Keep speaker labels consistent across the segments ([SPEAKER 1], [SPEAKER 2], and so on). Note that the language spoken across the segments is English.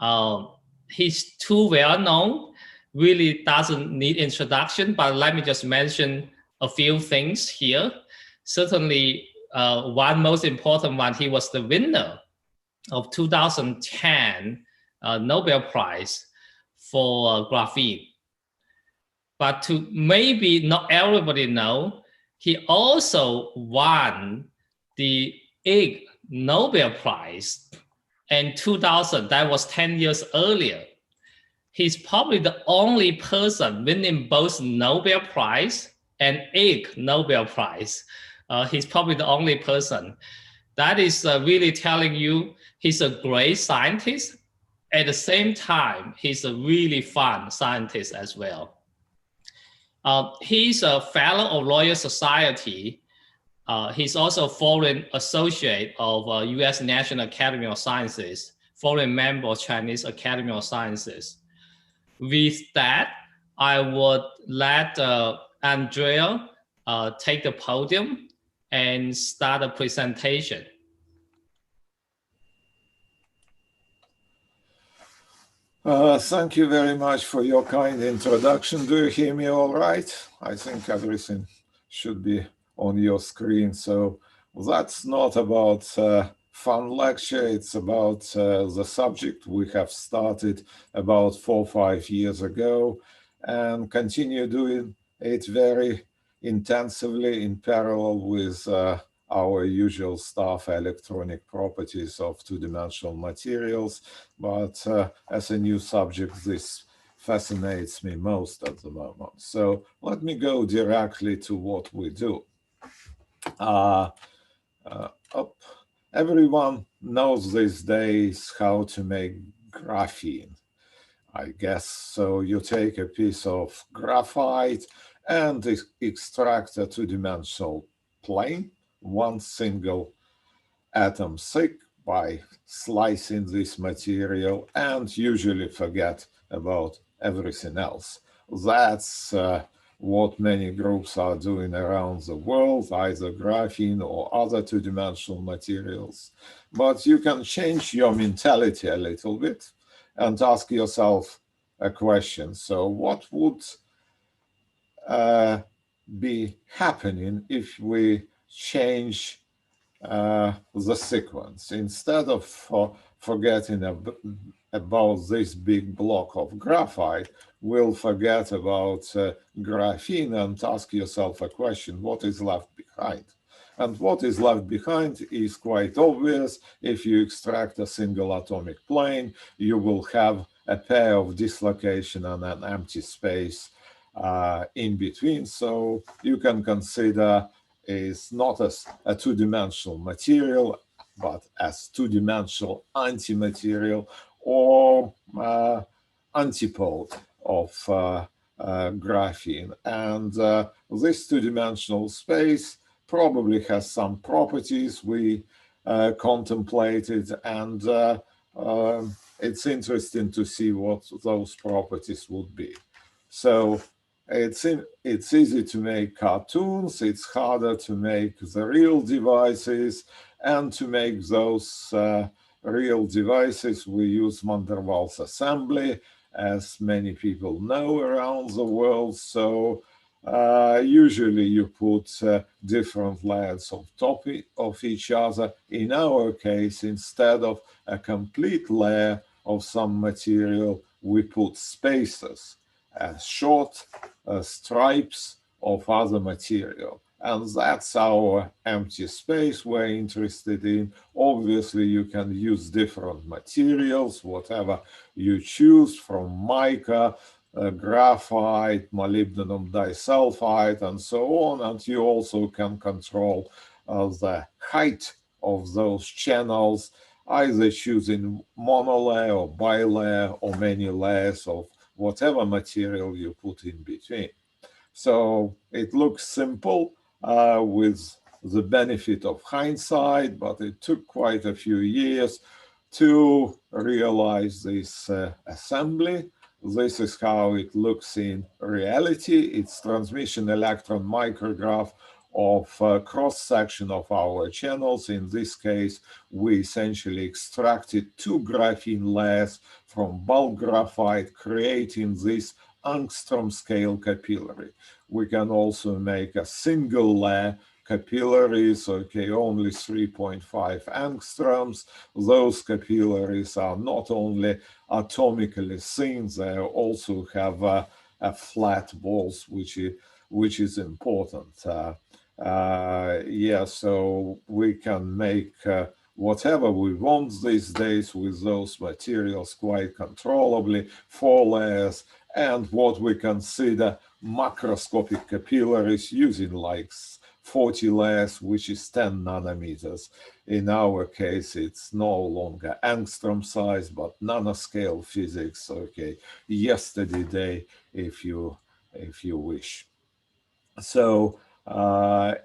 [SPEAKER 1] Um, he's too well known, really doesn't need introduction, but let me just mention a few things here. Certainly, one most important one, he was the winner of 2010 Nobel Prize for graphene. But to maybe not everybody know, he also won the Ig Nobel Prize in 2000. That was 10 years earlier. He's probably the only person winning both Nobel Prize and Ig Nobel Prize. He's probably the only person. That is really telling you he's a great scientist. At the same time, he's a really fun scientist as well. He's a fellow of Royal Society. He's also foreign associate of U.S. National Academy of Sciences, foreign member of Chinese Academy of Sciences. With that, I would let Andrea take the podium and start a presentation.
[SPEAKER 2] Thank you very much for your kind introduction. Do you hear me all right? I think everything should be on your screen. So that's not about fun lecture. It's about the subject we have started about 4 or 5 years ago and continue doing it very intensively in parallel with our usual stuff, electronic properties of two-dimensional materials. But as a new subject, this fascinates me most at the moment. So let me go directly to what we do. Everyone knows these days how to make graphene, I guess. So you take a piece of graphite and extract a two-dimensional plane, one single atom thick, by slicing this material, and usually forget about everything else. That's what many groups are doing around the world, either graphene or other two-dimensional materials. But you can change your mentality a little bit and ask yourself a question. So what would be happening if we change the sequence? Instead of forgetting about this big block of graphite, we'll forget about graphene and ask yourself a question: what is left behind? And what is left behind is quite obvious. If you extract a single atomic plane, you will have a pair of dislocation and an empty space in between. So you can consider is not as a two-dimensional material, but as two-dimensional antimaterial or antipode of graphene. And this two-dimensional space probably has some properties we contemplated, and it's interesting to see what those properties would be. So it's easy to make cartoons, it's harder to make the real devices, and to make those real devices we use van der Waals assembly, as many people know around the world. So usually you put different layers on top of each other. In our case, instead of a complete layer of some material, we put spacers, short stripes of other material. And that's our empty space we're interested in. Obviously, you can use different materials, whatever you choose, from mica, graphite, molybdenum disulfide, and so on. And you also can control the height of those channels, either choosing monolayer or bilayer or many layers of whatever material you put in between. So it looks simple with the benefit of hindsight, but it took quite a few years to realize this assembly. This is how it looks in reality. It's transmission electron micrograph of cross-section of our channels. In this case, we essentially extracted 2 graphene layers from bulk graphite, creating this angstrom scale capillary. We can also make a single layer capillaries, okay, only 3.5 angstroms. Those capillaries are not only atomically thin, they also have a flat walls, which is important. Yeah, so we can make whatever we want these days with those materials quite controllably, 4 layers, and what we consider macroscopic capillaries using like 40 layers, which is 10 nanometers. In our case, it's no longer angstrom size, but nanoscale physics, okay, yesterday day, if you wish. So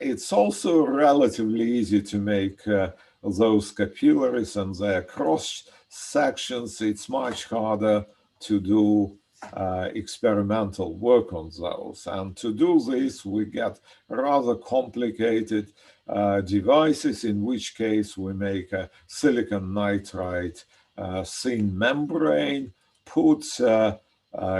[SPEAKER 2] it's also relatively easy to make those capillaries and their cross sections. It's much harder to do experimental work on those. And to do this, we get rather complicated devices, in which case we make a silicon nitride thin membrane, put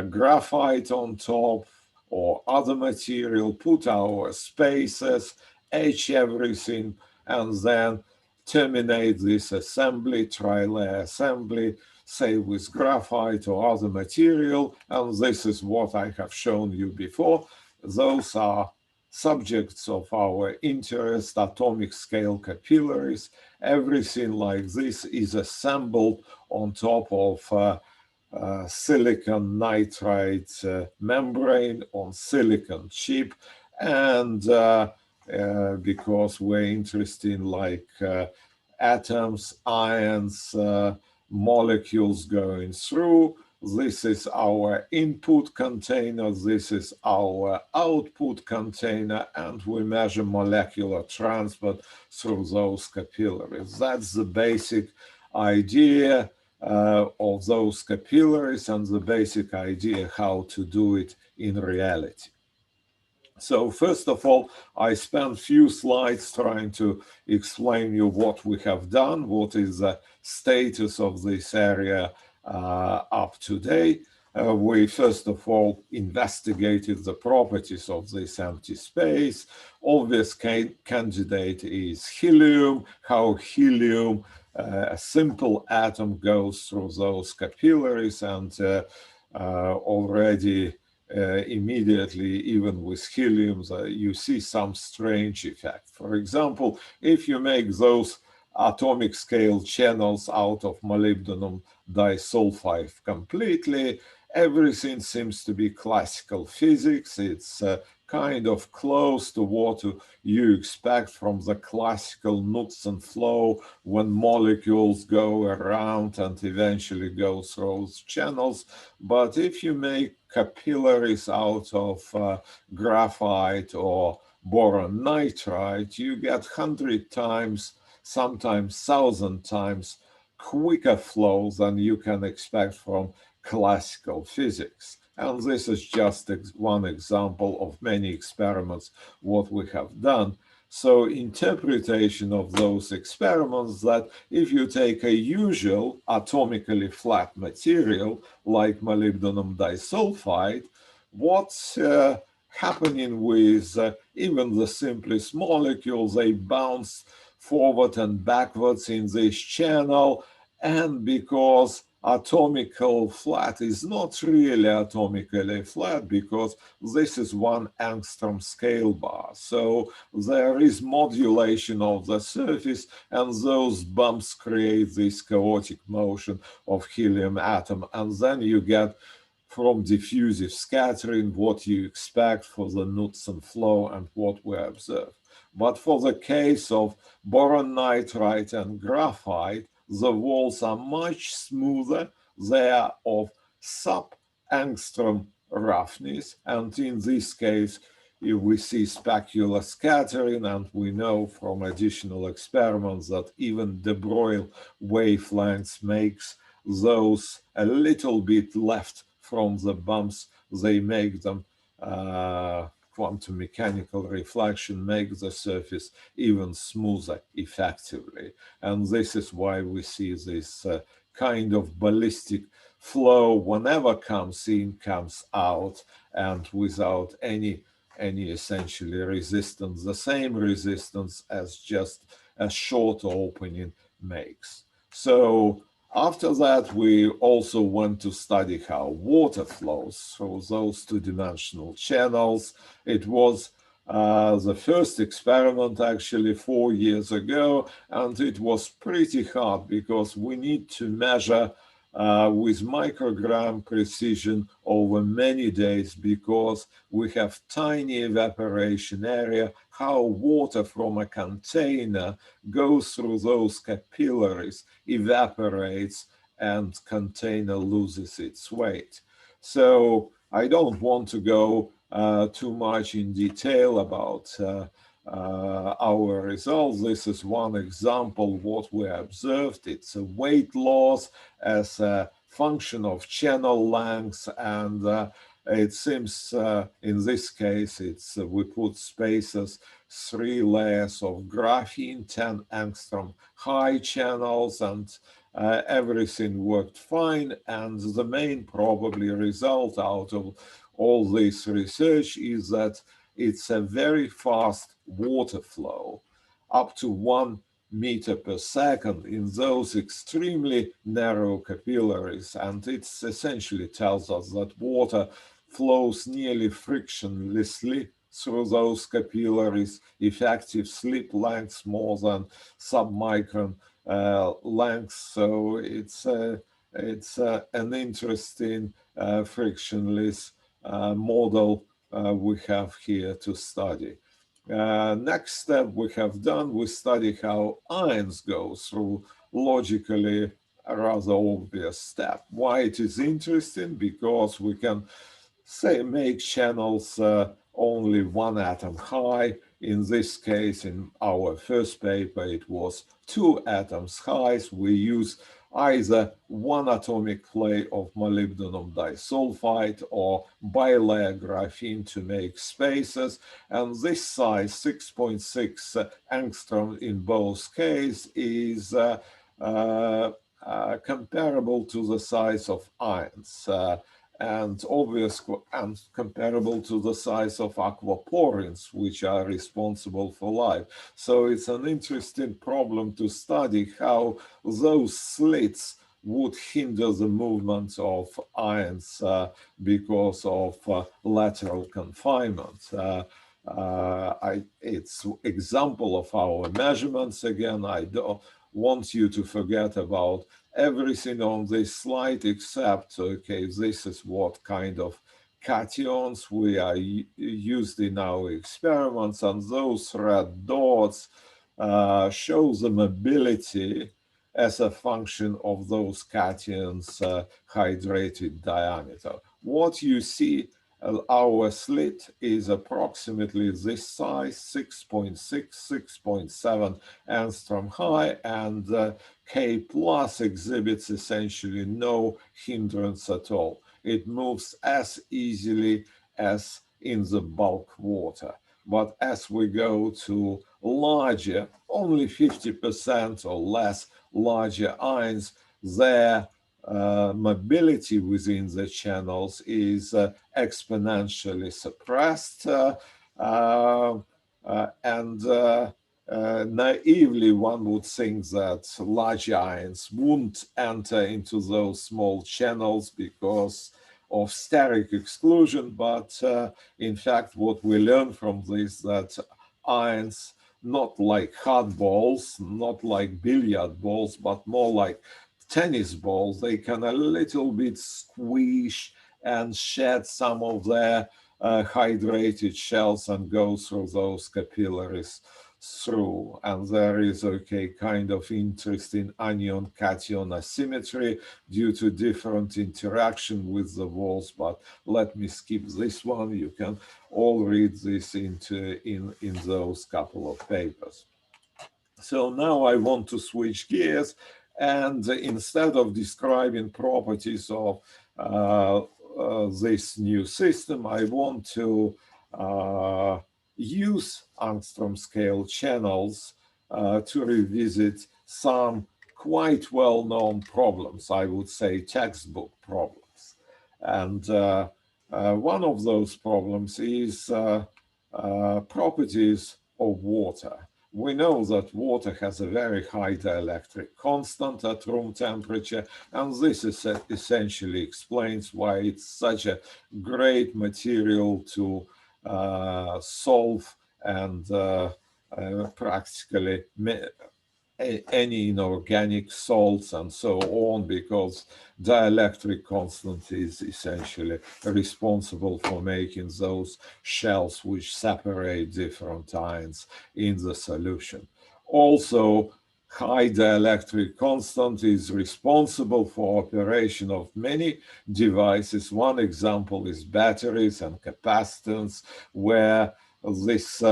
[SPEAKER 2] graphite on top, or other material, put our spaces, etch everything, and then terminate this assembly, tri-layer assembly, say with graphite or other material, and this is what I have shown you before. Those are subjects of our interest, atomic scale capillaries. Everything like this is assembled on top of silicon nitride membrane on silicon chip, and because we're interested in like atoms, ions, molecules going through, this is our input container, this is our output container, and we measure molecular transport through those capillaries. That's the basic idea of those capillaries and the basic idea how to do it in reality. So first of all, I spent few slides trying to explain you what we have done, what is the status of this area up to date. We first of all investigated the properties of this empty space. Obvious candidate is helium, how helium, a simple atom, goes through those capillaries, and already immediately, even with helium, you see some strange effect. For example, if you make those atomic scale channels out of molybdenum disulfide completely, everything seems to be classical physics. It's kind of close to what you expect from the classical Knudsen flow, when molecules go around and eventually go through those channels. But if you make capillaries out of graphite or boron nitride, you get 100 times, sometimes 1,000 times quicker flow than you can expect from classical physics. And this is just one example of many experiments what we have done. So interpretation of those experiments, that if you take a usual atomically flat material like molybdenum disulfide, what's happening with even the simplest molecules, they bounce forward and backwards in this channel, and because atomical flat is not really atomically flat, because this is 1 angstrom scale bar. So there is modulation of the surface, and those bumps create this chaotic motion of helium atom. And then you get from diffusive scattering what you expect for the Knudsen flow and what we observe. But for the case of boron nitride and graphite, the walls are much smoother. They are of sub-angstrom roughness, and in this case, if we see specular scattering, and we know from additional experiments that even de Broglie wavelengths makes those a little bit left from the bumps, they make them quantum mechanical reflection makes the surface even smoother effectively. And this is why we see this kind of ballistic flow whenever comes in, comes out, and without any essentially resistance, the same resistance as just a short opening makes. So after that, we also want to study how water flows through those two-dimensional channels. It was the first experiment actually 4 years ago, and it was pretty hard because we need to measure with microgram precision over many days because we have tiny evaporation area, how water from a container goes through those capillaries, evaporates, and container loses its weight. So I don't want to go too much in detail about our results. This is one example what we observed. It's a weight loss as a function of channel length, and it seems in this case it's we put spacers 3 layers of graphene, 10 angstrom high channels, and everything worked fine. And the main probably result out of all this research is that it's a very fast water flow, up to 1 meter per second in those extremely narrow capillaries. And it essentially tells us that water flows nearly frictionlessly through those capillaries, effective slip lengths more than submicron length. So it's an interesting frictionless model we have here to study. Next step we have done, we study how ions go through logically a rather obvious step. Why it is interesting? Because we can say make channels only 1 atom high. In this case, in our first paper, it was 2 atoms high. We use either 1 atomic clay of molybdenum disulfide or bilayer graphene to make spacers. And this size, 6.6 angstrom in both cases, is comparable to the size of ions. And obviously and comparable to the size of aquaporins, which are responsible for life. So it's an interesting problem to study how those slits would hinder the movement of ions because of lateral confinement. It's example of our measurements. Again, I don't want you to forget about everything on this slide except, okay, this is what kind of cations we are used in our experiments, and those red dots show the mobility as a function of those cations' hydrated diameter. What you see, our slit is approximately this size, 6.6, 6.7 angstrom high, and K plus exhibits essentially no hindrance at all. It moves as easily as in the bulk water. But as we go to larger, only 50% or less larger ions, their mobility within the channels is exponentially suppressed, and naively one would think that large ions wouldn't enter into those small channels because of steric exclusion, but in fact what we learn from this that ions, not like hardballs, not like billiard balls, but more like tennis balls, they can a little bit squish and shed some of their hydrated shells and go through those capillaries through. And there is kind of interesting anion cation asymmetry due to different interaction with the walls, but let me skip this one. You can all read this in those couple of papers. So now I want to switch gears, and instead of describing properties of this new system, I want to use angstrom scale channels to revisit some quite well-known problems, I would say textbook problems. And one of those problems is properties of water. We know that water has a very high dielectric constant at room temperature, and this essentially explains why it's such a great material to solve and practically any inorganic salts and so on, because dielectric constant is essentially responsible for making those shells which separate different ions in the solution. Also, high dielectric constant is responsible for operation of many devices. One example is batteries and capacitance, where this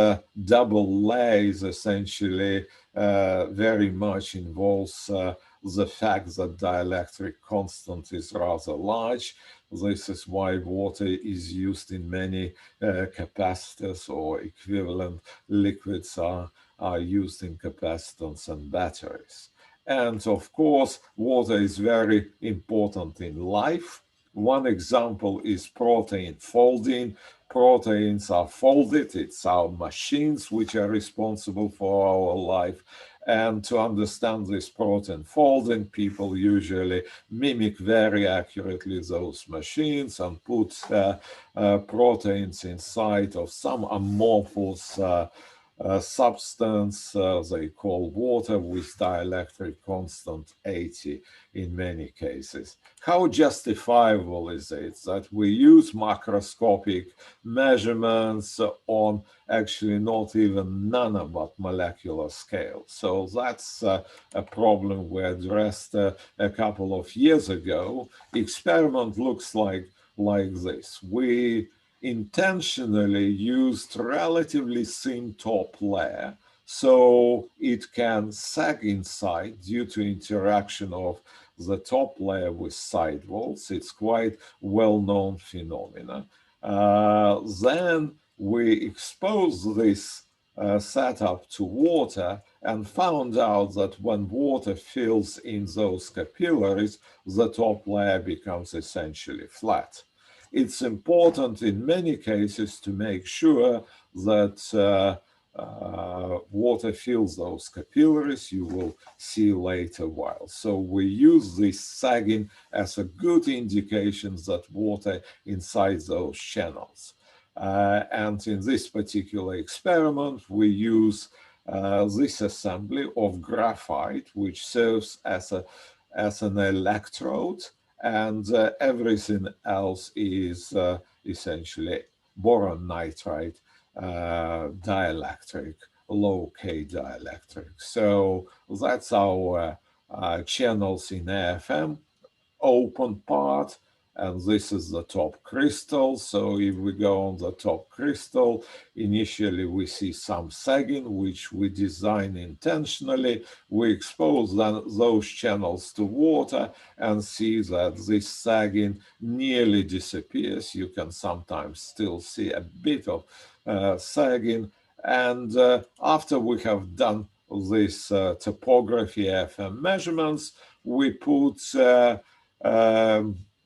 [SPEAKER 2] double layer is essentially very much involves the fact that dielectric constant is rather large. This is why water is used in many capacitors, or equivalent liquids are used in capacitance and batteries. And of course, water is very important in life. One example is protein folding. Proteins are folded. It's our machines which are responsible for our life. And to understand this protein folding, people usually mimic very accurately those machines and put proteins inside of some amorphous substance they call water, with dielectric constant 80 in many cases. How justifiable is it that we use macroscopic measurements on actually not even nano but molecular scale? So that's a problem we addressed a couple of years ago. Experiment looks like this. We intentionally used relatively thin top layer so it can sag inside due to interaction of the top layer with sidewalls. It's quite well-known phenomena. Then we exposed this setup to water and found out that when water fills in those capillaries, the top layer becomes essentially flat. It's important in many cases to make sure that water fills those capillaries. You will see later while. So we use this sagging as a good indication that water inside those channels. And in this particular experiment, we use this assembly of graphite, which serves as an electrode, and everything else is essentially boron nitride dielectric, low K dielectric. So that's our channels in AFM, open part, and this is the top crystal. So if we go on the top crystal, initially we see some sagging, which we design intentionally. We expose those channels to water and see that this sagging nearly disappears. You can sometimes still see a bit of sagging. And after we have done this topography FM measurements, we put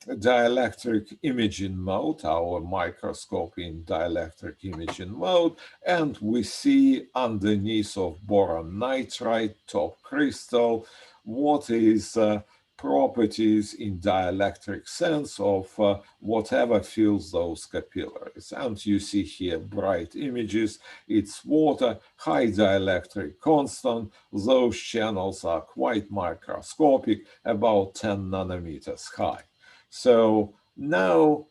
[SPEAKER 2] dielectric imaging mode, our microscope in dielectric imaging mode, and we see underneath of boron nitride top crystal what is properties in dielectric sense of whatever fills those capillaries. And you see here bright images. It's water, high dielectric constant. Those channels are quite microscopic, about 10 nanometers high. So now,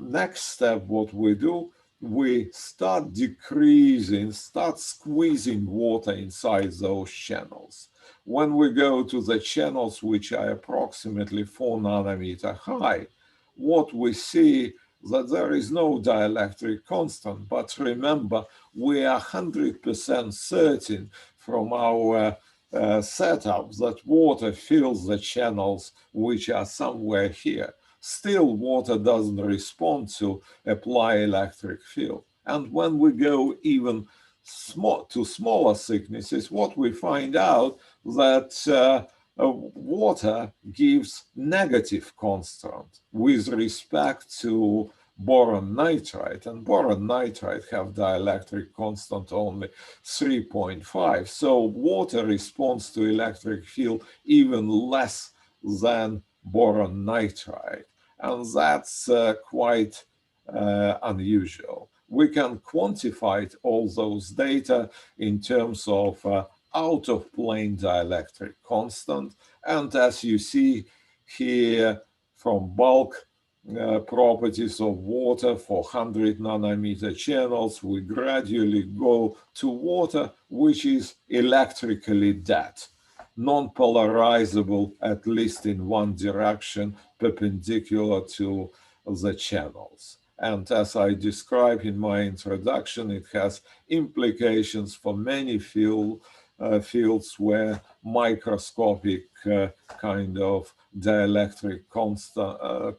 [SPEAKER 2] next step, what we do, we start decreasing, start squeezing water inside those channels. When we go to the channels which are approximately 4 nanometer high, what we see that there is no dielectric constant. But remember, we are 100% certain from our setup that water fills the channels which are somewhere here. Still, water doesn't respond to apply electric field. And when we go even to smaller thicknesses, what we find out that water gives negative constant with respect to boron nitride, and boron nitride have dielectric constant only 3.5. So water responds to electric field even less than boron nitride, and that's quite unusual. We can quantify all those data in terms of out-of-plane dielectric constant, and as you see here from bulk properties of water for 100 nanometer channels, we gradually go to water which is electrically dead, non-polarizable at least in one direction, perpendicular to the channels. And as I described in my introduction, it has implications for many fields where microscopic kind of dielectric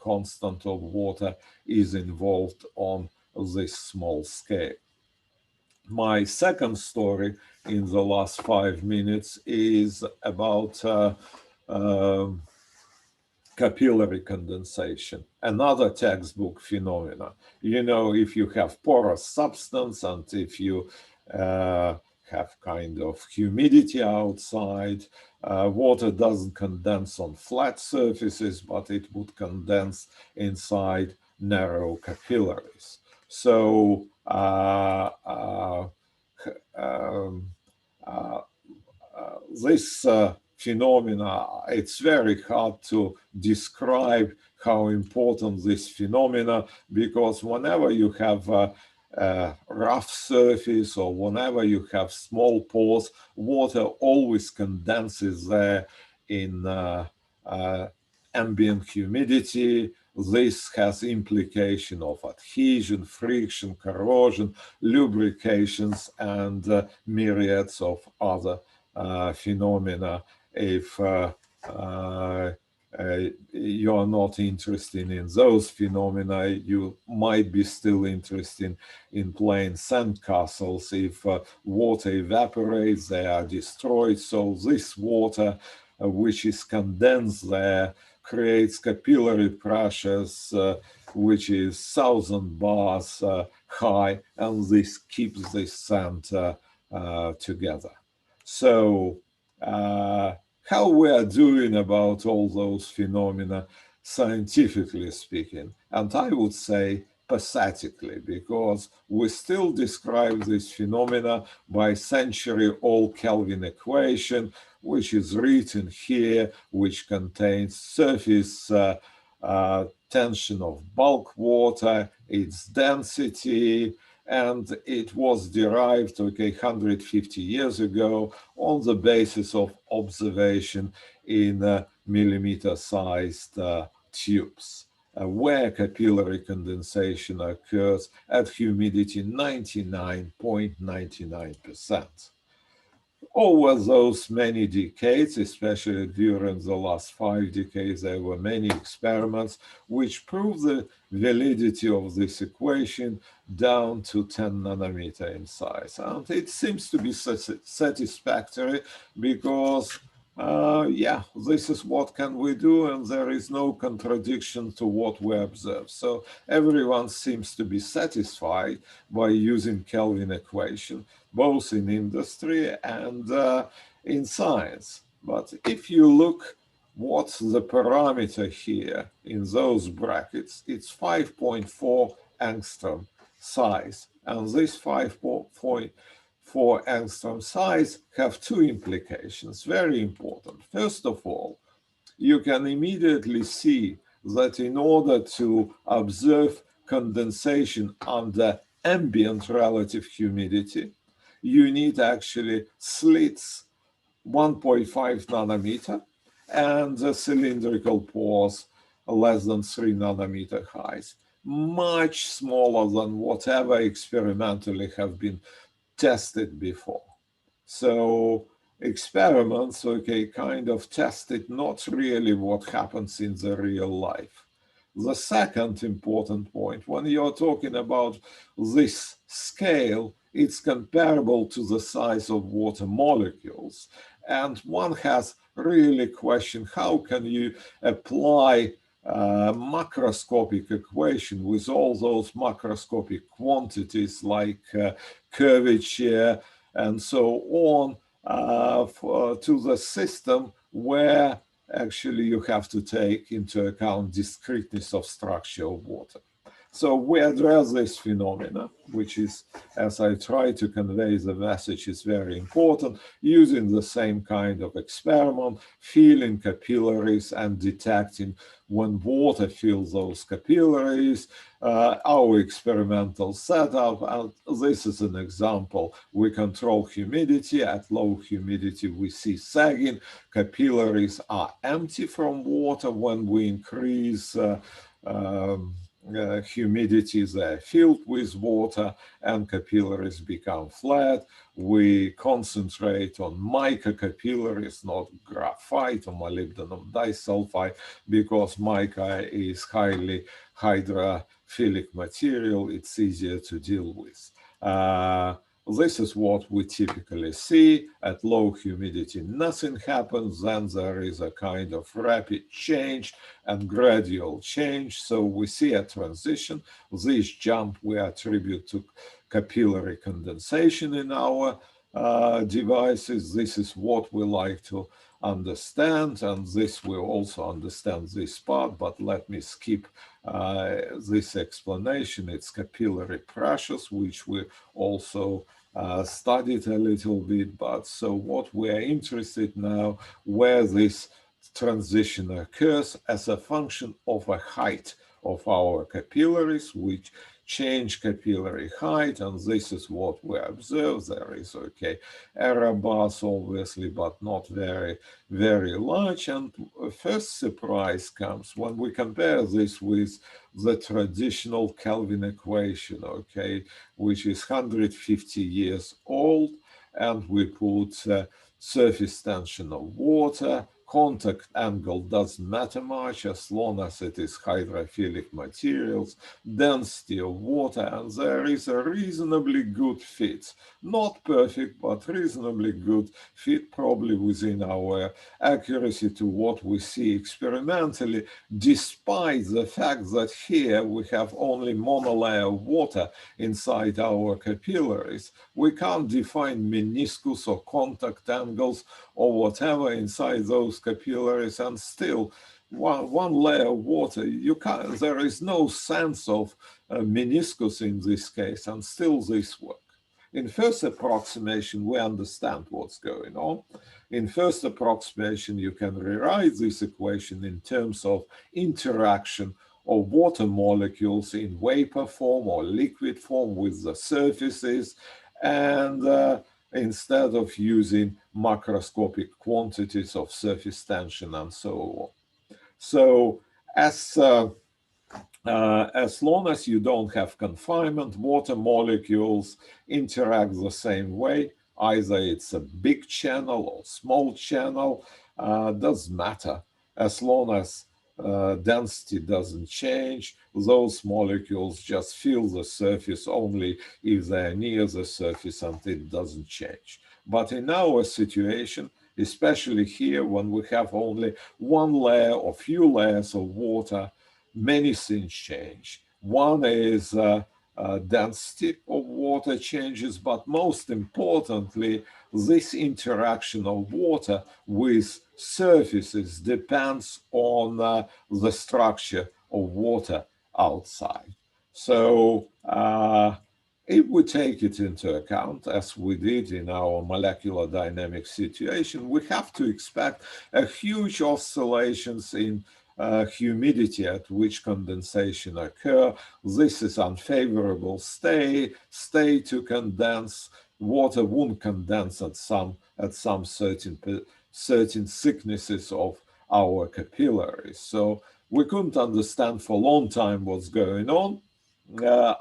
[SPEAKER 2] constant of water is involved on this small scale. My second story in the last 5 minutes is about capillary condensation, another textbook phenomena. You know, if you have porous substance and if you have kind of humidity outside, water doesn't condense on flat surfaces, but it would condense inside narrow capillaries. So this phenomena, it's very hard to describe how important this phenomena, because whenever you have a rough surface or whenever you have small pores, water always condenses there in ambient humidity. This has implication of adhesion, friction, corrosion, lubrications, and myriads of other phenomena. If you are not interested in those phenomena, you might be still interested in plain sandcastles. If water evaporates, they are destroyed. So this water, which is condensed there, creates capillary pressures, which is 1,000 bars high, and this keeps this sand together. So how we are doing about all those phenomena, scientifically speaking, and I would say pathetically, because we still describe this phenomena by century-old Kelvin equation, which is written here, which contains surface tension of bulk water, its density, and it was derived 150 years ago on the basis of observation in millimeter-sized tubes, where capillary condensation occurs at humidity 99.99%. Over those many decades, especially during the last 5 decades, there were many experiments which prove the validity of this equation down to 10 nanometer in size. And it seems to be satisfactory because, yeah, this is what can we do, and there is no contradiction to what we observe. So everyone seems to be satisfied by using Kelvin equation, both in industry and in science. But if you look what's the parameter here in those brackets, it's 5.4 angstrom size. And this 5.4 angstrom size have two implications, very important. First of all, you can immediately see that in order to observe condensation under ambient relative humidity, you need actually slits 1.5 nanometer and cylindrical pores less than 3 nanometer height, much smaller than whatever experimentally have been tested before. So experiments, kind of tested not really what happens in the real life. The second important point, when you're talking about this scale, it's comparable to the size of water molecules. And one has really questioned how can you apply macroscopic equation with all those macroscopic quantities like curvature and so on to the system where actually you have to take into account discreteness of structure of water. So we address this phenomena, which is, as I try to convey the message, is very important, using the same kind of experiment, feeling capillaries and detecting when water fills those capillaries, our experimental setup, and this is an example. We control humidity. At low humidity, we see sagging. Capillaries are empty from water. When we increase humidity, they're filled with water and capillaries become flat. We concentrate on mica capillaries, not graphite or molybdenum disulfide, because mica is highly hydrophilic material. It's easier to deal with. This is what we typically see. At low humidity, nothing happens. Then there is a kind of rapid change and gradual change. So we see a transition. This jump we attribute to capillary condensation in our devices. This is what we like to understand, and this will also understand this part, but let me skip this explanation. It's capillary pressures, which we also studied a little bit, but so what we're interested now, where this transition occurs as a function of a height of our capillaries, which change capillary height, and this is what we observe. There is, okay, error bars, obviously, but not very, very large. And first surprise comes when we compare this with the traditional Kelvin equation, okay, which is 150 years old, and we put surface tension of water. Contact angle doesn't matter much as long as it is hydrophilic materials, density of water, and there is a reasonably good fit. Not perfect, but reasonably good fit, probably within our accuracy to what we see experimentally, despite the fact that here we have only monolayer of water inside our capillaries. We can't define meniscus or contact angles or whatever inside those capillaries, and still one layer of water, you can't, there is no sense of meniscus in this case, and still this works. In first approximation, we understand what's going on. In first approximation, you can rewrite this equation in terms of interaction of water molecules in vapor form or liquid form with the surfaces, and instead of using macroscopic quantities of surface tension and so on. So as long as you don't have confinement, water molecules interact the same way. Either it's a big channel or small channel, doesn't matter. As long as density doesn't change, those molecules just fill the surface only if they're near the surface and it doesn't change. But in our situation, especially here when we have only one layer or few layers of water, many things change. One is density of water changes, but most importantly, this interaction of water with surfaces depends on the structure of water outside. So if we take it into account, as we did in our molecular dynamic situation, we have to expect a huge oscillations in humidity at which condensation occur. This is unfavorable state to condense. Water won't condense at some certain thicknesses of our capillaries. So we couldn't understand for a long time what's going on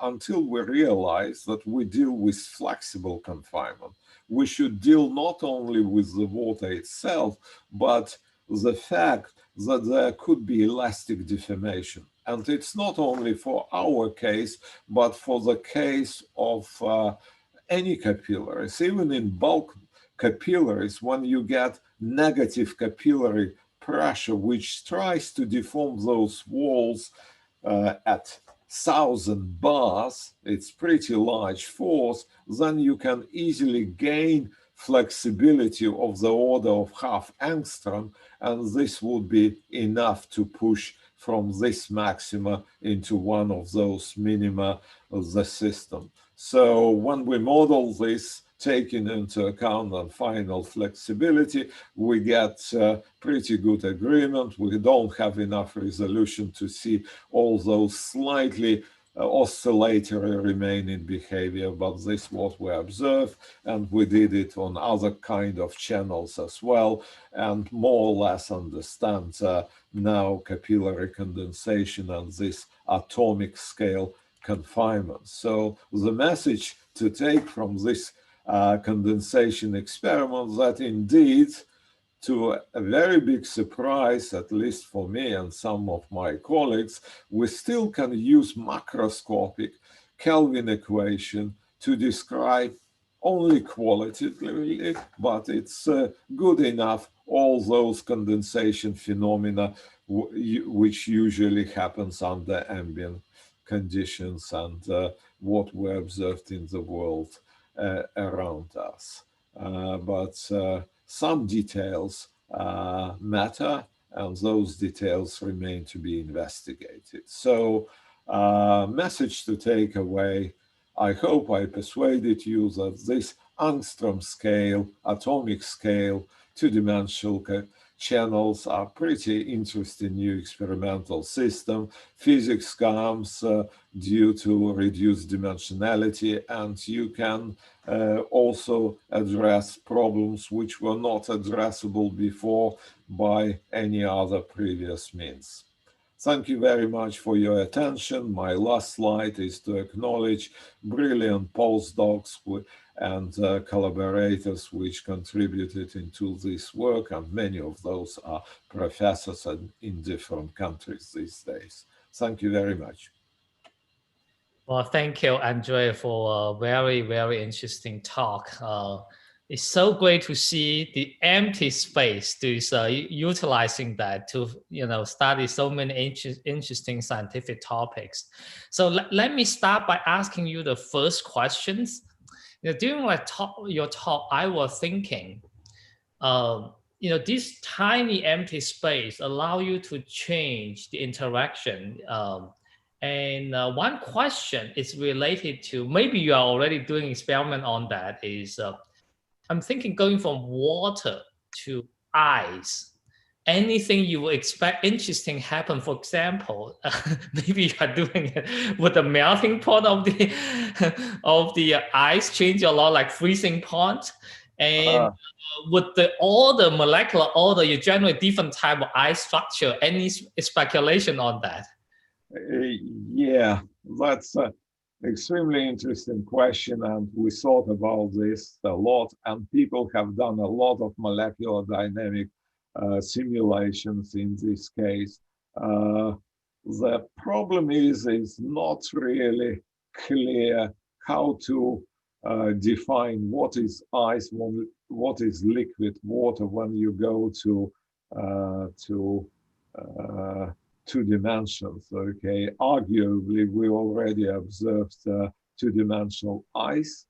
[SPEAKER 2] until we realize that we deal with flexible confinement. We should deal not only with the water itself, but the fact that there could be elastic deformation And it's not only for our case, but for the case of any capillaries. Even in bulk capillaries, when you get negative capillary pressure, which tries to deform those walls at 1,000 bars, it's pretty large force, then you can easily gain flexibility of the order of half angstrom, and this would be enough to push from this maxima into one of those minima of the system. So when we model this, taking into account the final flexibility, we get pretty good agreement. We don't have enough resolution to see all those slightly oscillatory remaining behavior, but this is what we observed, and we did it on other kind of channels as well, and more or less understand now capillary condensation and this atomic scale confinement. So the message to take from this condensation experiment that indeed, to a very big surprise, at least for me and some of my colleagues, we still can use macroscopic Kelvin equation to describe only qualitatively, but it's good enough all those condensation phenomena which usually happens under ambient conditions and what we observed in the world around us. But some details matter, and those details remain to be investigated. So, message to take away, I hope I persuaded you that this angstrom scale, atomic scale, two-dimensional channels are pretty interesting new experimental system. Physics comes due to reduced dimensionality, and you can also address problems which were not addressable before by any other previous means. Thank you very much for your attention. My last slide is to acknowledge brilliant postdocs and collaborators which contributed into this work, and many of those are professors in different countries these days. Thank you very much.
[SPEAKER 1] Well, thank you, Andre, for a very, very interesting talk. It's so great to see the empty space to utilizing that to study so many interesting scientific topics. So let me start by asking you the first questions. During your talk, I was thinking, this tiny empty space allow you to change the interaction. And one question is related to, maybe you are already doing experiment on that, is I'm thinking going from water to ice. Anything you would expect interesting happen, for example, maybe you are doing it with the melting point of the ice change a lot, like freezing point, and with all the molecular order, you generate different type of ice structure. Any speculation on that?
[SPEAKER 2] Yeah, that's an extremely interesting question, and we thought about this a lot, and people have done a lot of molecular dynamic simulations in this case. The problem is not really clear how to define what is ice, what is liquid water when you go to two dimensions. Okay, arguably we already observed two-dimensional ice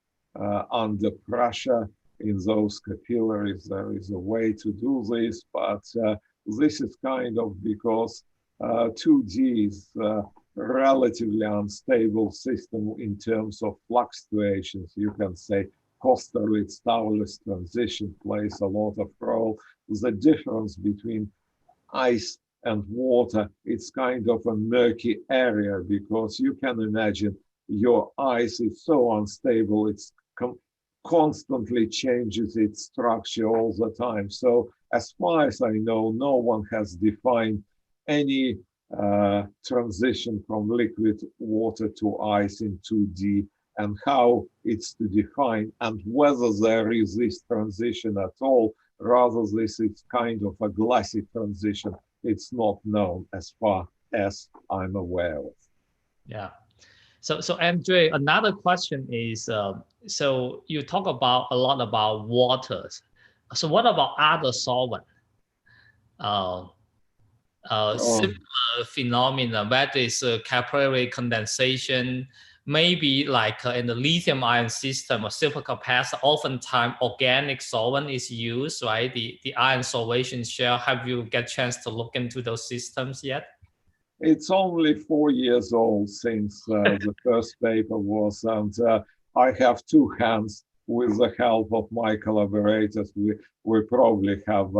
[SPEAKER 2] under pressure in those capillaries. There is a way to do this, but this is kind of because 2D is a relatively unstable system in terms of fluctuations. You can say Kosterlitz-Taulis transition plays a lot of role. The difference between ice and water, it's kind of a murky area, because you can imagine your ice is so unstable, it's constantly changes its structure all the time. So as far as I know, no one has defined any transition from liquid water to ice in 2D, and how it's to define, and whether there is this transition at all. Rather, this is kind of a glassy transition. It's not known as far as I'm aware of.
[SPEAKER 1] Yeah. So Andre, another question is, so you talk about a lot about waters. So what about other solvent? Similar phenomena, that is capillary condensation, maybe like in the lithium ion system or supercapacitor, oftentimes organic solvent is used, right? The ion solvation shell. Have you get chance to look into those systems yet?
[SPEAKER 2] It's only 4 years old since the first paper was, and I have two hands. With the help of my collaborators, we probably have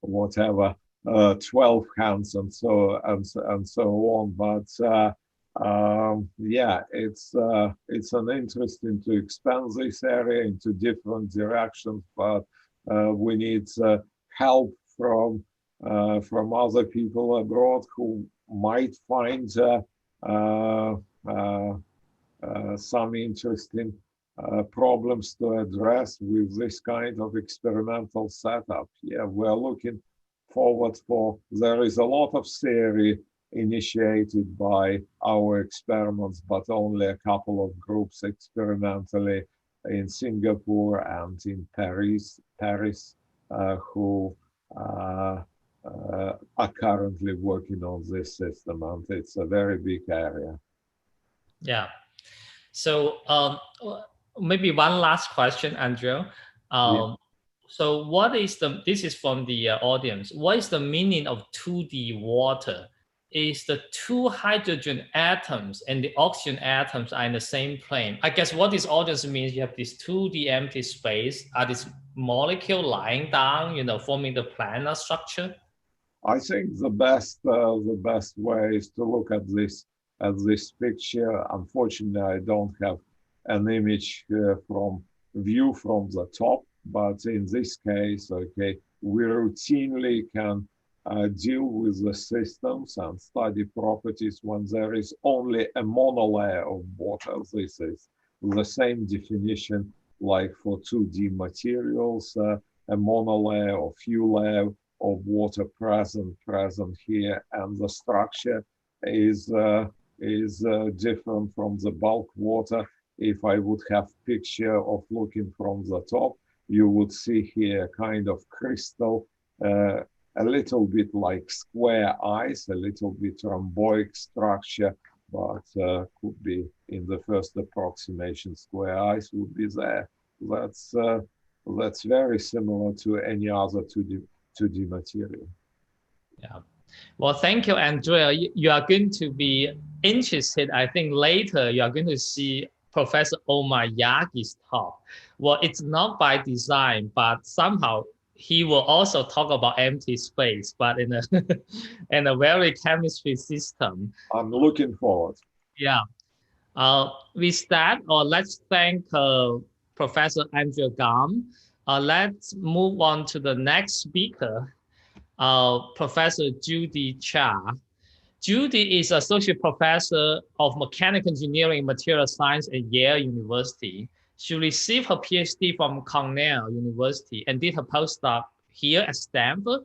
[SPEAKER 2] whatever 12 hands and so on. But yeah, it's an interesting to expand this area into different directions, but we need help from other people abroad who might find some interesting problems to address with this kind of experimental setup. Yeah, we're looking forward for, there is a lot of theory initiated by our experiments, but only a couple of groups experimentally in Singapore and in Paris who are currently working on this system, and it's a very big area.
[SPEAKER 1] Yeah. So maybe one last question, Andrew.
[SPEAKER 2] Yeah.
[SPEAKER 1] So what is this is from the audience, what is the meaning of 2D water? Is the two hydrogen atoms and the oxygen atoms are in the same plane? I guess what this audience means, you have this 2D empty space, are this molecule lying down, forming the planar structure?
[SPEAKER 2] I think the best way is to look at this picture. Unfortunately, I don't have an image from view from the top, but in this case, okay, we routinely can deal with the systems and study properties when there is only a monolayer of water. This is the same definition like for 2D materials, a monolayer or few layer of water present here, and the structure is different from the bulk water. If I would have picture of looking from the top, you would see here kind of crystal, a little bit like square ice, a little bit rhomboid structure, but could be in the first approximation square ice would be there. That's very similar to any other 2D material.
[SPEAKER 1] Yeah. Well, thank you, Andrea. You are going to be interested, I think later you are going to see Professor Omar Yagi's talk. Well, it's not by design, but somehow he will also talk about empty space, but in a in a very chemistry system.
[SPEAKER 2] I'm looking forward.
[SPEAKER 1] Yeah. With that, let's thank Professor Andrea Gam. Let's move on to the next speaker, Professor Judy Cha. Judy is Associate Professor of Mechanical Engineering and Material Science at Yale University. She received her PhD from Cornell University and did her postdoc here at Stanford.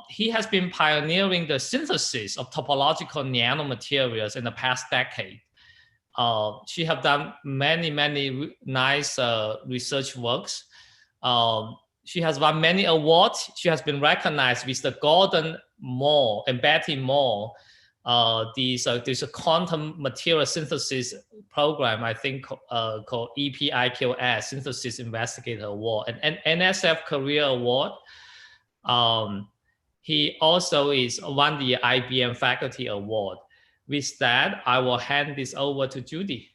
[SPEAKER 1] He has been pioneering the synthesis of topological nanomaterials in the past decade. She has done many nice research works. She has won many awards. She has been recognized with the Gordon Moore and Betty Moore. There's a quantum material synthesis program, I think, called EPIQS, Synthesis Investigator Award, and NSF Career Award. He also won the IBM Faculty Award. With that, I will hand this over to Judy.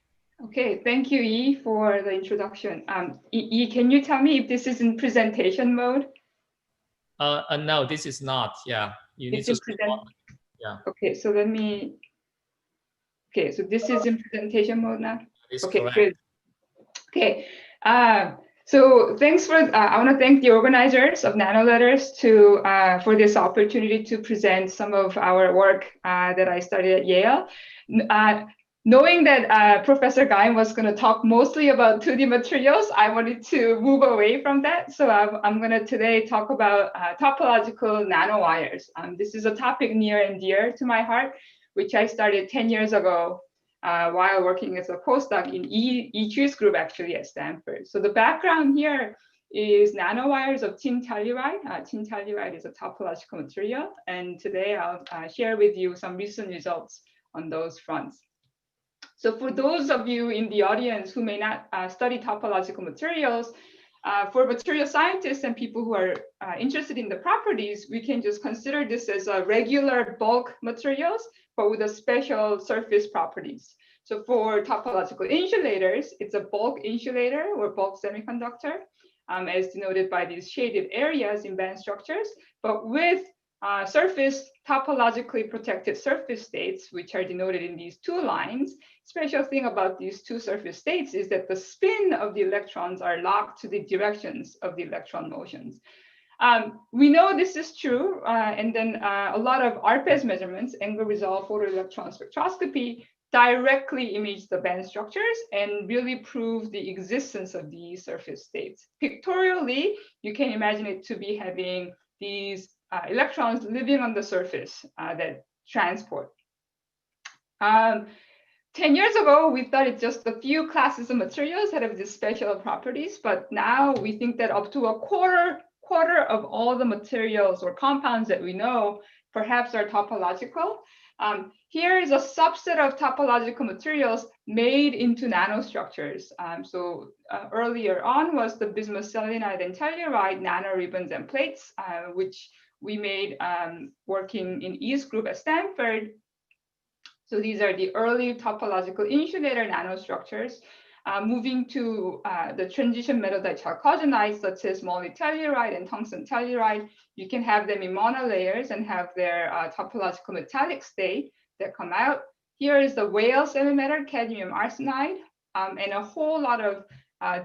[SPEAKER 3] Okay, thank you, Yi, for the introduction. Yi, can you tell me if this is in presentation mode?
[SPEAKER 1] No, this is not. Yeah, you need to present. Yeah.
[SPEAKER 3] Okay, so let me. Okay, so this is in presentation mode now.
[SPEAKER 1] Okay, correct.
[SPEAKER 3] Good. Okay, so thanks for. I want to thank the organizers of Nano Letters for this opportunity to present some of our work that I studied at Yale. knowing that Professor Guy was going to talk mostly about 2D materials, I wanted to move away from that. So I'm going to today talk about topological nanowires. This is a topic near and dear to my heart, which I started 10 years ago while working as a postdoc in Chu's group, actually, at Stanford. So the background here is nanowires of tin telluride. Tin telluride is a topological material. And today I'll share with you some recent results on those fronts. So for those of you in the audience who may not study topological materials, for material scientists and people who are interested in the properties, we can just consider this as a regular bulk materials, but with a special surface properties. So for topological insulators, it's a bulk insulator or bulk semiconductor, as denoted by these shaded areas in band structures, but with surface topologically protected surface states, which are denoted in these two lines. Special thing about these two surface states is that the spin of the electrons are locked to the directions of the electron motions. We know this is true, and then a lot of ARPES measurements, angle resolved photoelectron spectroscopy, directly image the band structures and really prove the existence of these surface states. Pictorially, you can imagine it to be having these electrons living on the surface that transport. 10 years ago, we thought it's just a few classes of materials that have these special properties, but now we think that up to a quarter of all the materials or compounds that we know perhaps are topological. Here is a subset of topological materials made into nanostructures. Earlier on was the bismuth selenide and telluride nanoribbons and plates, which we made working in E's group at Stanford. So these are the early topological insulator nanostructures. Moving to the transition metal dichalcogenides, such as molybdenum and tungsten telluride, you can have them in monolayers and have their topological metallic state that come out. Here is the whale semimetal cadmium arsenide and a whole lot of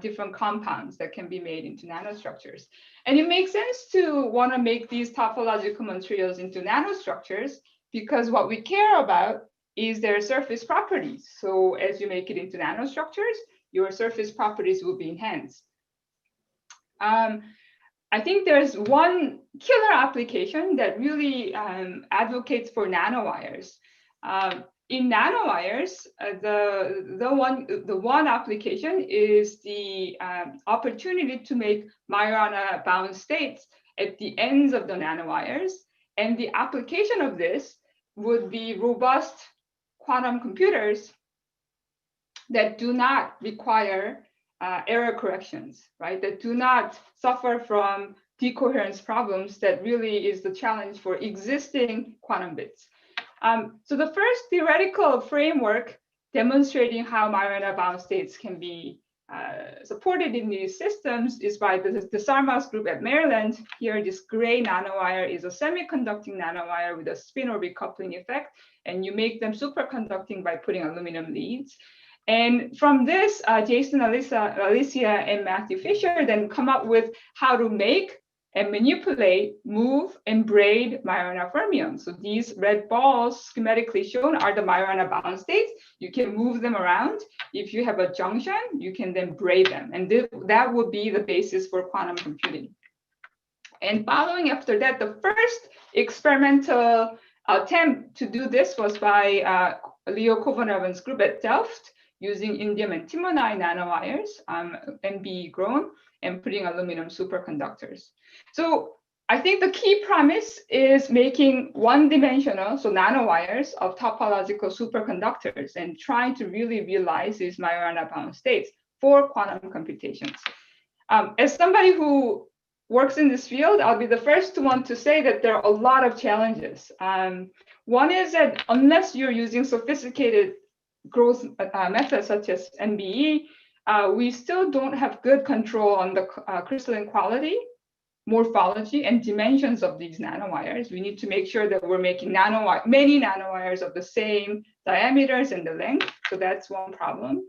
[SPEAKER 3] different compounds that can be made into nanostructures. And it makes sense to want to make these topological materials into nanostructures because what we care about is their surface properties. So as you make it into nanostructures, your surface properties will be enhanced. I think there's one killer application that really advocates for nanowires. In nanowires, the one application is the opportunity to make Majorana-bound states at the ends of the nanowires. And the application of this would be robust quantum computers that do not require error corrections, right? That do not suffer from decoherence problems that really is the challenge for existing quantum bits. So the first theoretical framework demonstrating how Majorana-bound states can be supported in these systems is by the Sarmas group at Maryland. Here, this gray nanowire is a semiconducting nanowire with a spin-orbit coupling effect, and you make them superconducting by putting aluminum leads. And from this, Jason, Alicia, and Matthew Fisher then come up with how to make and manipulate, move, and braid Majorana fermions. So these red balls schematically shown are the Majorana-bound states. You can move them around. If you have a junction, you can then braid them. And that would be the basis for quantum computing. And following after that, the first experimental attempt to do this was by Leo Kovanov's group at Delft, using indium and antimonide nanowires, MB grown, and putting aluminum superconductors. So I think the key premise is making one-dimensional, so nanowires of topological superconductors and trying to really realize these Majorana-bound states for quantum computations. As somebody who works in this field, I'll be the first to want to say that there are a lot of challenges. One is that unless you're using sophisticated growth methods such as NBE, we still don't have good control on the crystalline quality, morphology, and dimensions of these nanowires. We need to make sure that we're making many nanowires of the same diameters and the length. So that's one problem.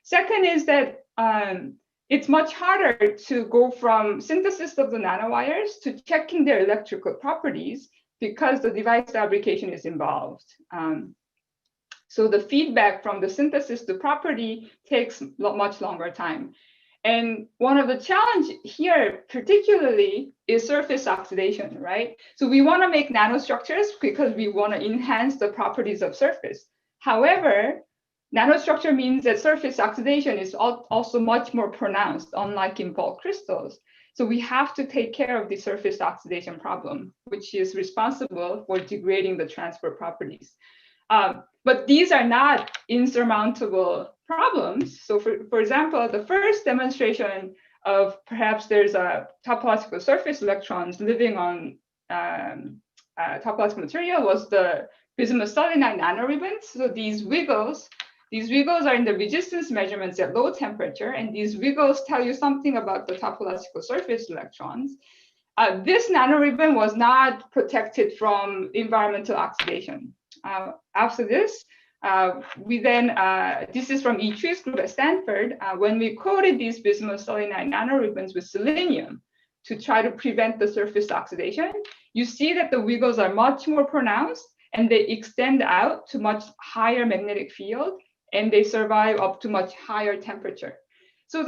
[SPEAKER 3] Second is that it's much harder to go from synthesis of the nanowires to checking their electrical properties because the device fabrication is involved. So the feedback from the synthesis to property takes much longer time. And one of the challenge here particularly is surface oxidation, right? So we want to make nanostructures because we want to enhance the properties of surface. However, nanostructure means that surface oxidation is also much more pronounced, unlike in bulk crystals. So we have to take care of the surface oxidation problem, which is responsible for degrading the transport properties. But these are not insurmountable problems. So for example, the first demonstration of perhaps there's a topological surface electrons living on topological material was the bismuth selenide nanoribbons. So these wiggles are in the resistance measurements at low temperature, and these wiggles tell you something about the topological surface electrons. This nanoribbon was not protected from environmental oxidation. After this, we then, this is from Tree's group at Stanford, when we coated these bismuth selenide nanoribbons with selenium to try to prevent the surface oxidation, you see that the wiggles are much more pronounced and they extend out to much higher magnetic field and they survive up to much higher temperature. So,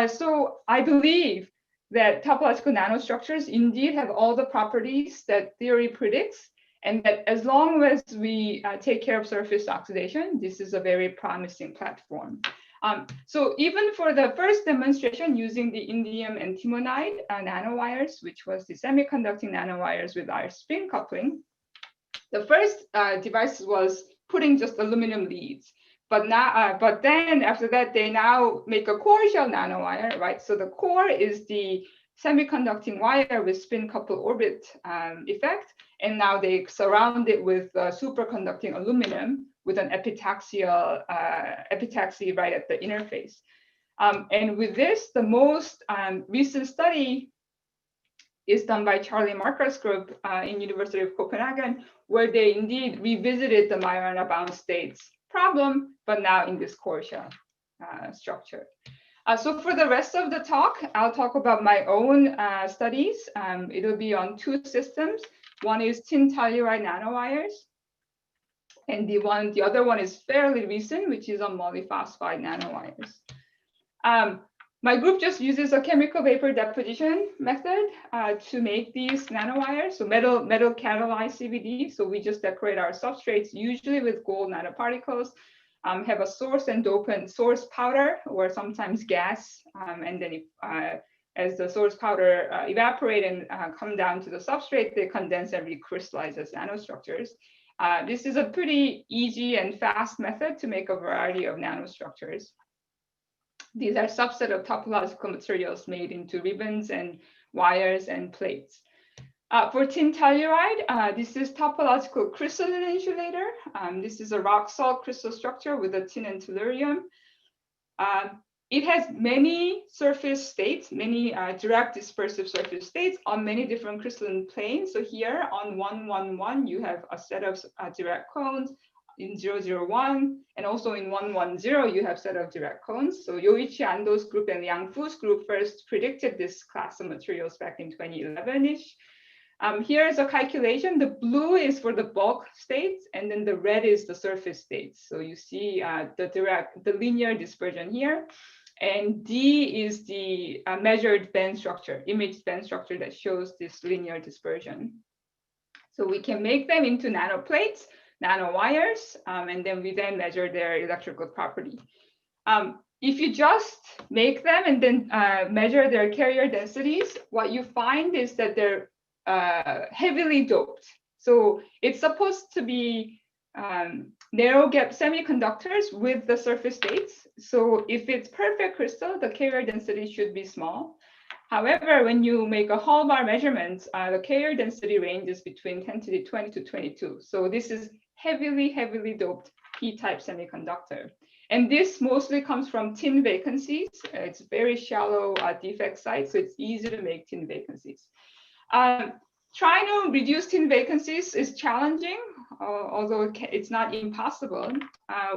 [SPEAKER 3] so I believe that topological nanostructures indeed have all the properties that theory predicts, and that as long as we take care of surface oxidation, this is a very promising platform. So even for the first demonstration using the indium and timonide nanowires, which was the semiconducting nanowires with our spin coupling, the first device was putting just aluminum leads. But now, but then after that, they now make a core shell nanowire, right? So the core is the semiconducting wire with spin couple orbit effect. And now they surround it with superconducting aluminum with an epitaxy right at the interface. And with this, the most recent study is done by Charlie Marker's group in University of Copenhagen, where they indeed revisited the Majorana bound states problem, but now in this core shell structure. So for the rest of the talk, I'll talk about my own studies. It'll be on two systems. One is tin telluride nanowires, and the other one is fairly recent, which is on polyphosphide nanowires. My group just uses a chemical vapor deposition method to make these nanowires, so metal catalyzed CVD. So we just decorate our substrates usually with gold nanoparticles, have a source and dopant source powder or sometimes gas, and then as the source powder evaporate and come down to the substrate, they condense and recrystallize as nanostructures. This is a pretty easy and fast method to make a variety of nanostructures. These are subset of topological materials made into ribbons and wires and plates. For tin telluride, this is topological crystalline insulator. This is a rock salt crystal structure with a tin and tellurium. It has many surface states, many direct dispersive surface states on many different crystalline planes. So here on 111, you have a set of direct cones. In 001 and also in 110, you have set of direct cones. So Yoichi Ando's group and Yang Fu's group first predicted this class of materials back in 2011-ish. Here is a calculation. The blue is for the bulk states, and then the red is the surface states. So you see the linear dispersion here. And D is the measured band structure, imaged band structure that shows this linear dispersion. So we can make them into nanoplates, nanowires, and then we then measure their electrical property. If you just make them and then measure their carrier densities, what you find is that they're heavily doped. So it's supposed to be narrow gap semiconductors with the surface states. So if it's perfect crystal, the carrier density should be small. However, when you make a Hall bar measurement, the carrier density range is between 10 to the 20 to 22. So this is heavily doped P-type semiconductor. And this mostly comes from tin vacancies. It's very shallow defect site, so it's easy to make tin vacancies. Trying to reduce tin vacancies is challenging, although it's not impossible.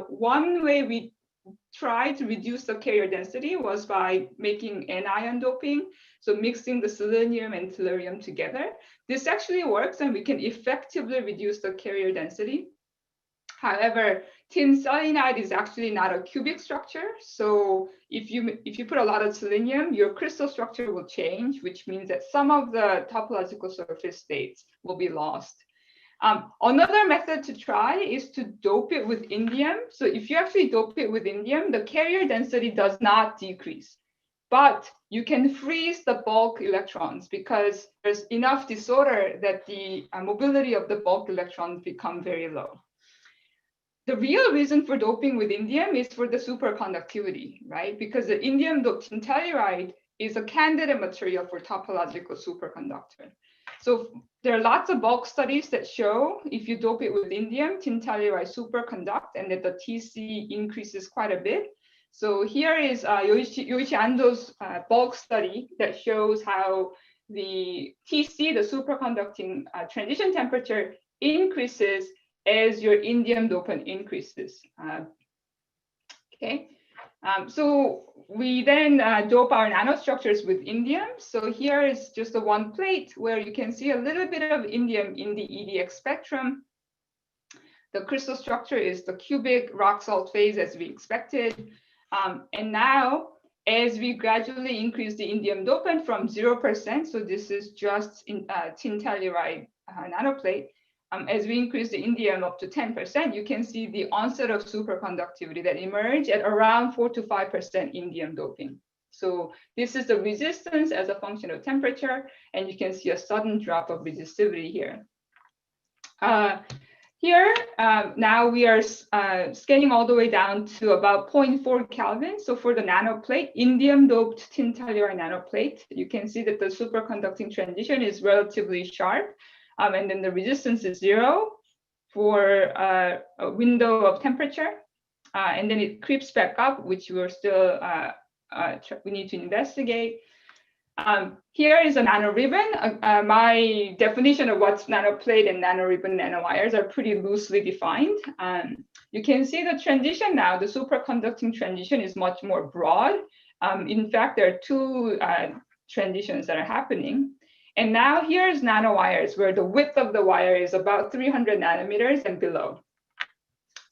[SPEAKER 3] One way we tried to reduce the carrier density was by making anion doping, so mixing the selenium and tellurium together. This actually works, and we can effectively reduce the carrier density. However, tin selenide is actually not a cubic structure. So if you put a lot of selenium, your crystal structure will change, which means that some of the topological surface states will be lost. Another method to try is to dope it with indium. So if you actually dope it with indium, the carrier density does not decrease, but you can freeze the bulk electrons because there's enough disorder that the mobility of the bulk electrons become very low. The real reason for doping with indium is for the superconductivity, right? Because the indium doped tin telluride is a candidate material for topological superconductor. So there are lots of bulk studies that show if you dope it with indium, tin telluride superconduct, and that the TC increases quite a bit. So here is Yoichi Ando's bulk study that shows how the TC, the superconducting transition temperature, increases as your indium dopant increases. So we then dope our nanostructures with indium. So here is just the one plate where you can see a little bit of indium in the EDX spectrum. The crystal structure is the cubic rock salt phase as we expected. And now, as we gradually increase the indium dopant from 0%, so this is just in tin telluride nanoplate, as we increase the indium up to 10%, you can see the onset of superconductivity that emerge at around 4 to 5% indium doping. So this is the resistance as a function of temperature, and you can see a sudden drop of resistivity here. Now we are scaling all the way down to about 0.4 Kelvin. So for the nanoplate, indium doped tin telluride nanoplate, you can see that the superconducting transition is relatively sharp. And then the resistance is 0 for a window of temperature. And then it creeps back up, which we're still, we need to investigate. Here is a nanoribbon. My definition of what's nanoplate and nanoribbon nanowires are pretty loosely defined. You can see the transition now, the superconducting transition is much more broad. In fact, there are two transitions that are happening. And now here's nanowires where the width of the wire is about 300 nanometers and below.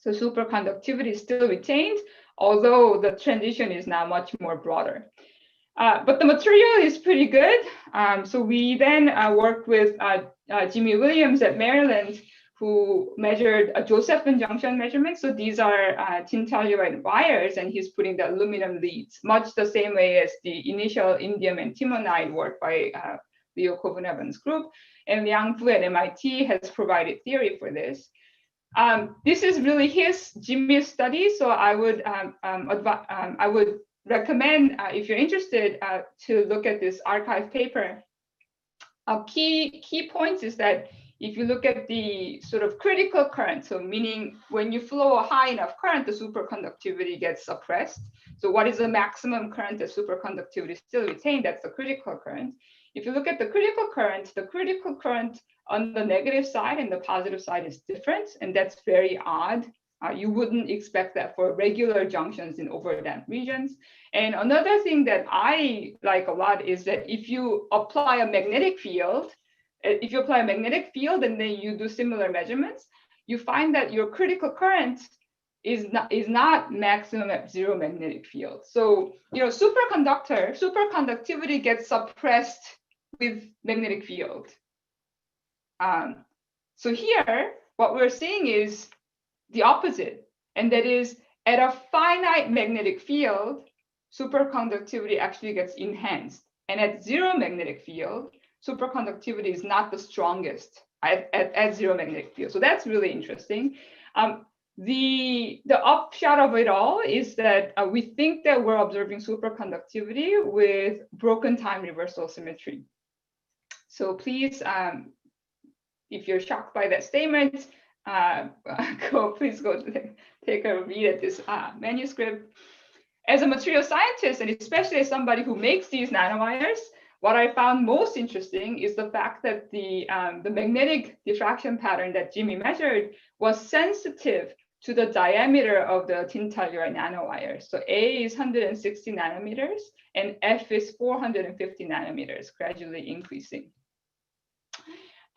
[SPEAKER 3] So superconductivity is still retained, although the transition is now much more broader. But the material is pretty good. So we then worked with Jimmy Williams at Maryland, who measured a Josephson junction measurement. So these are tin telluride wires, and he's putting the aluminum leads, much the same way as the initial indium and timonide work by Leo Kovunevan's group. And Liang Fu at MIT has provided theory for this. This is really Jimmy's study. So I would recommend, if you're interested, to look at this archive paper. Key points is that if you look at the sort of critical current, so meaning when you flow a high enough current, the superconductivity gets suppressed. So what is the maximum current that superconductivity is still retained? That's the critical current. If you look at the critical current on the negative side and the positive side is different, and that's very odd. You wouldn't expect that for regular junctions in overdamped regions. And another thing that I like a lot is that if you apply a magnetic field, and then you do similar measurements, you find that your critical current is not maximum at zero magnetic field. So, superconductivity gets suppressed with magnetic field. So here, what we're seeing is the opposite, and that is at a finite magnetic field, superconductivity actually gets enhanced. And at zero magnetic field, superconductivity is not the strongest at zero magnetic field. So that's really interesting. The upshot of it all is that we think that we're observing superconductivity with broken time reversal symmetry. So please, if you're shocked by that statement, please go take a read at this manuscript. As a material scientist, and especially as somebody who makes these nanowires, what I found most interesting is the fact that the magnetic diffraction pattern that Jimmy measured was sensitive to the diameter of the tin telluride nanowire. So A is 160 nanometers and F is 450 nanometers, gradually increasing.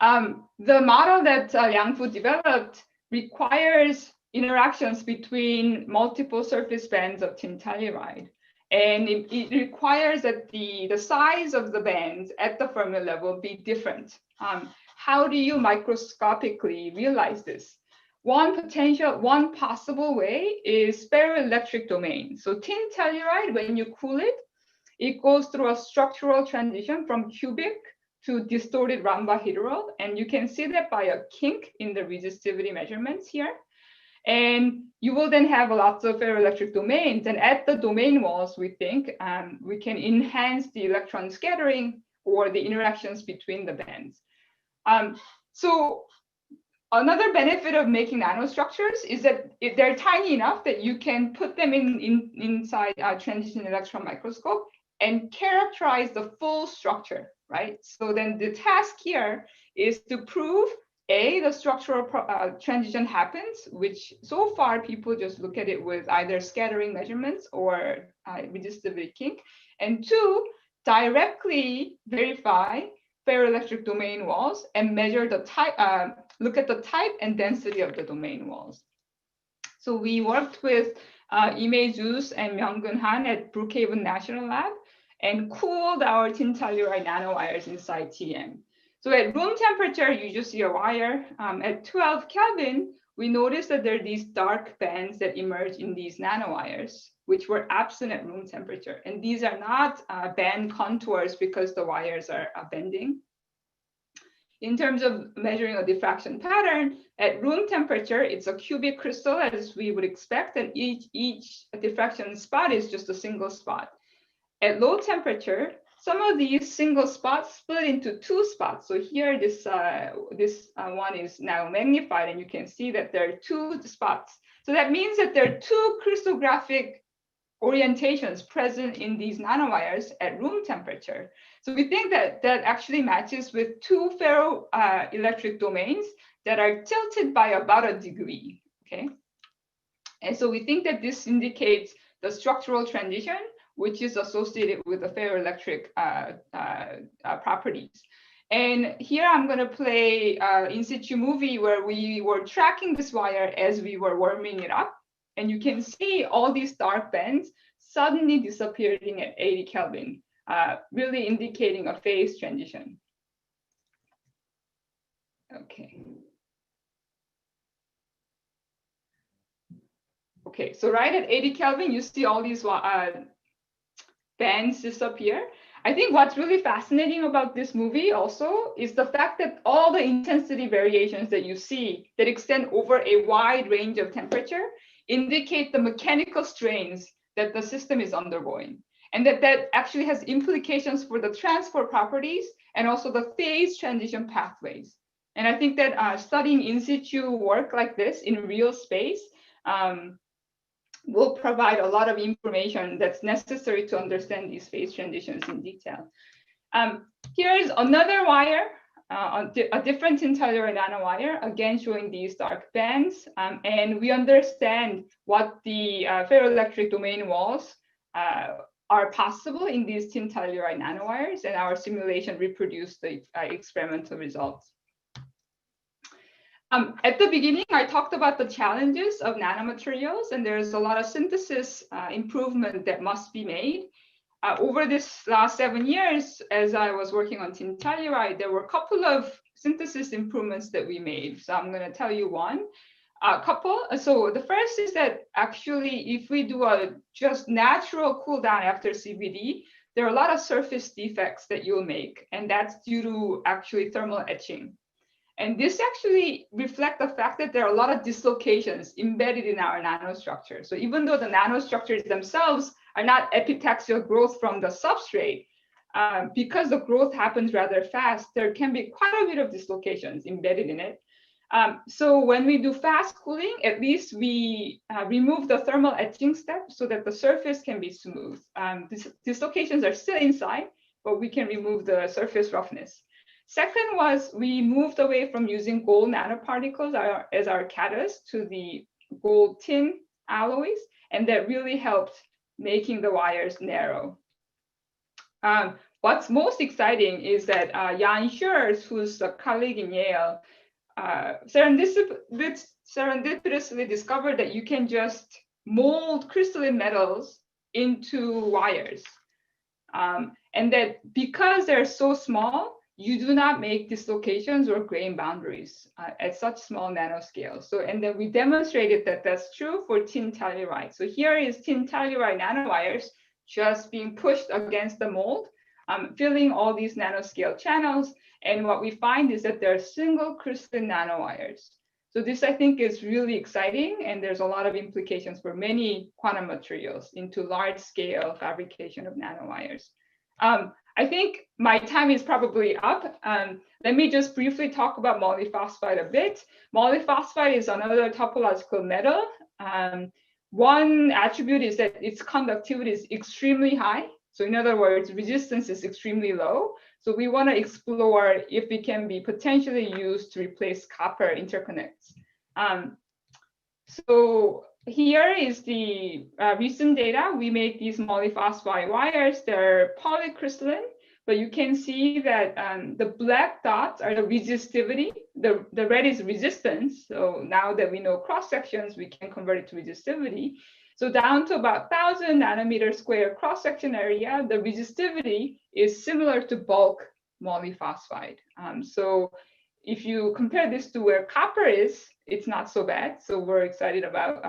[SPEAKER 3] The model that Liang Fu developed requires interactions between multiple surface bands of tin telluride. And it requires that the size of the bands at the Fermi level be different. How do you microscopically realize this? One possible way is ferroelectric domain. So tin telluride, when you cool it, it goes through a structural transition from cubic to distorted rhombohedral. And you can see that by a kink in the resistivity measurements here. And you will then have lots of ferroelectric domains. And at the domain walls, we think we can enhance the electron scattering or the interactions between the bands. So another benefit of making nanostructures is that they're tiny enough that you can put them inside a transition electron microscope and characterize the full structure, right? So then the task here is to prove the structural transition happens, which so far people just look at it with either scattering measurements or resistivity kink. And 2, directly verify ferroelectric domain walls and measure the type, look at the type and density of the domain walls. So we worked with Ime Zeus and Myung-Gun Han at Brookhaven National Lab and cooled our tin telluride nanowires inside TM. So at room temperature, you just see a wire. At 12 Kelvin, we noticed that there are these dark bands that emerge in these nanowires, which were absent at room temperature. And these are not band contours because the wires are bending. In terms of measuring a diffraction pattern, at room temperature, it's a cubic crystal as we would expect, and each diffraction spot is just a single spot. At low temperature, some of these single spots split into 2 spots. So here, this one is now magnified, and you can see that there are 2 spots. So that means that there are 2 crystallographic orientations present in these nanowires at room temperature. So we think that that actually matches with 2 ferroelectric domains that are tilted by about a degree, okay? And so we think that this indicates the structural transition, which is associated with the ferroelectric properties. And here I'm going to play in situ movie where we were tracking this wire as we were warming it up. And you can see all these dark bands suddenly disappearing at 80 Kelvin, really indicating a phase transition. Okay. Okay, so right at 80 Kelvin, you see all these bands disappear. I think what's really fascinating about this movie also is the fact that all the intensity variations that you see that extend over a wide range of temperature indicate the mechanical strains that the system is undergoing. And that actually has implications for the transport properties and also the phase transition pathways. And I think that studying in situ work like this in real space will provide a lot of information that's necessary to understand these phase transitions in detail. Here's another wire, a different tin telluride nanowire, again showing these dark bands. And we understand what the ferroelectric domain walls are possible in these tin telluride nanowires, and our simulation reproduced the experimental results. At the beginning, I talked about the challenges of nanomaterials, and there's a lot of synthesis improvement that must be made. Over this last 7 years, as I was working on tin telluride, there were a couple of synthesis improvements that we made. So I'm going to tell you a couple. So the first is that actually, if we do a just natural cool down after CVD, there are a lot of surface defects that you'll make, and that's due to actually thermal etching. And this actually reflects the fact that there are a lot of dislocations embedded in our nanostructure. So even though the nanostructures themselves are not epitaxial growth from the substrate, because the growth happens rather fast, there can be quite a bit of dislocations embedded in it. So when we do fast cooling, at least we remove the thermal etching step so that the surface can be smooth. Dislocations are still inside, but we can remove the surface roughness. Second was we moved away from using gold nanoparticles as our catalyst to the gold tin alloys, and that really helped making the wires narrow. What's most exciting is that Jan Schurz, who's a colleague in Yale, serendipitously discovered that you can just mold crystalline metals into wires. And that because they're so small, you do not make dislocations or grain boundaries at such small nanoscales. So, and then we demonstrated that that's true for tin telluride. So here is tin telluride nanowires just being pushed against the mold, filling all these nanoscale channels. And what we find is that they're single crystalline nanowires. So this, I think, is really exciting, and there's a lot of implications for many quantum materials into large-scale fabrication of nanowires. I think my time is probably up. Let me just briefly talk about molyphosphide a bit. Molyphosphide is another topological metal. One attribute is that its conductivity is extremely high. So in other words, resistance is extremely low. So we want to explore if it can be potentially used to replace copper interconnects. So here is the recent data. We make these molyphosphide wires. They're polycrystalline, but you can see that the black dots are the resistivity. The red is resistance. So now that we know cross sections, we can convert it to resistivity. So down to about 1,000 nanometer square cross-section area, the resistivity is similar to bulk molyphosphide. So if you compare this to where copper is, it's not so bad. So we're excited about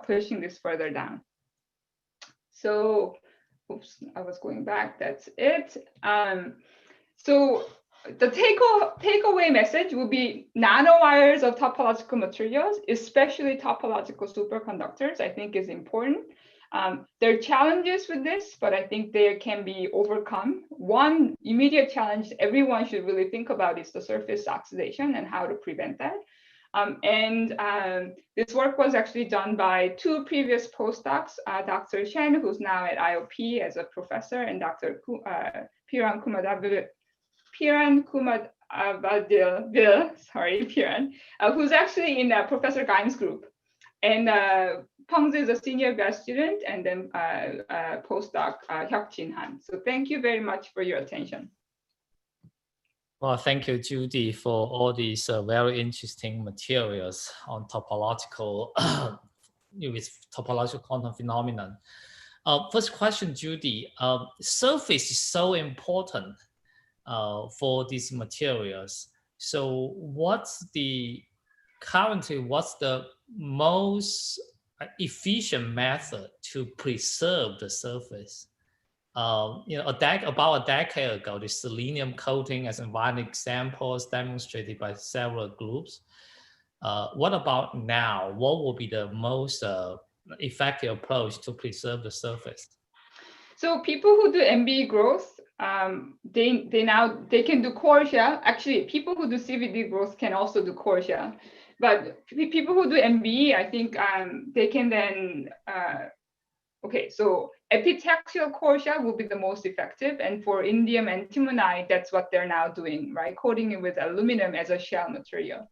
[SPEAKER 3] pushing this further down. So, oops, I was going back, that's it. So the takeaway message will be nanowires of topological materials, especially topological superconductors, I think is important. There are challenges with this, but I think they can be overcome. One immediate challenge everyone should really think about is the surface oxidation and how to prevent that. This work was actually done by two previous postdocs, Dr. Shen, who's now at IOP as a professor, and Dr. Piran Kumadavil, who's actually in Professor Geim's group. And Pengzi is a senior grad student, and then postdoc Hyuk-Jin Han. So thank you very much for your attention.
[SPEAKER 1] Well, thank you, Judy, for all these very interesting materials on topological, with topological quantum phenomenon. First question, Judy. Surface is so important for these materials. So what's the most efficient method to preserve the surface? About a decade ago, the selenium coating as one example is demonstrated by several groups. What about now? What will be the most effective approach to preserve the surface?
[SPEAKER 3] So people who do MBE growth, they can do core shell. Actually, people who do CVD growth can also do core shell. But people who do MBE, I think they can then, okay, so epitaxial core shell will be the most effective. And for indium antimonide, that's what they're now doing, right? Coating it with aluminum as a shell material.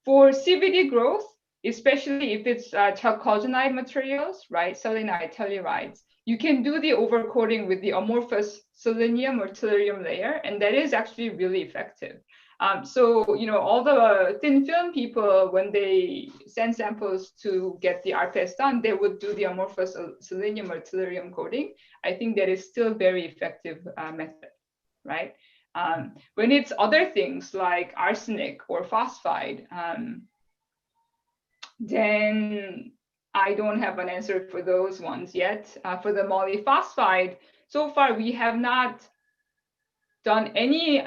[SPEAKER 3] For CVD growth, especially if it's chalcogenide materials, right? Selenide, tellurides, you can do the overcoating with the amorphous selenium or tellurium layer, and that is actually really effective. So, all the thin film people, when they send samples to get the RPS done, they would do the amorphous selenium or tellurium coating. I think that is still very effective method, right? When it's other things like arsenic or phosphide, then I don't have an answer for those ones yet. For the molyphosphide, so far we have not done any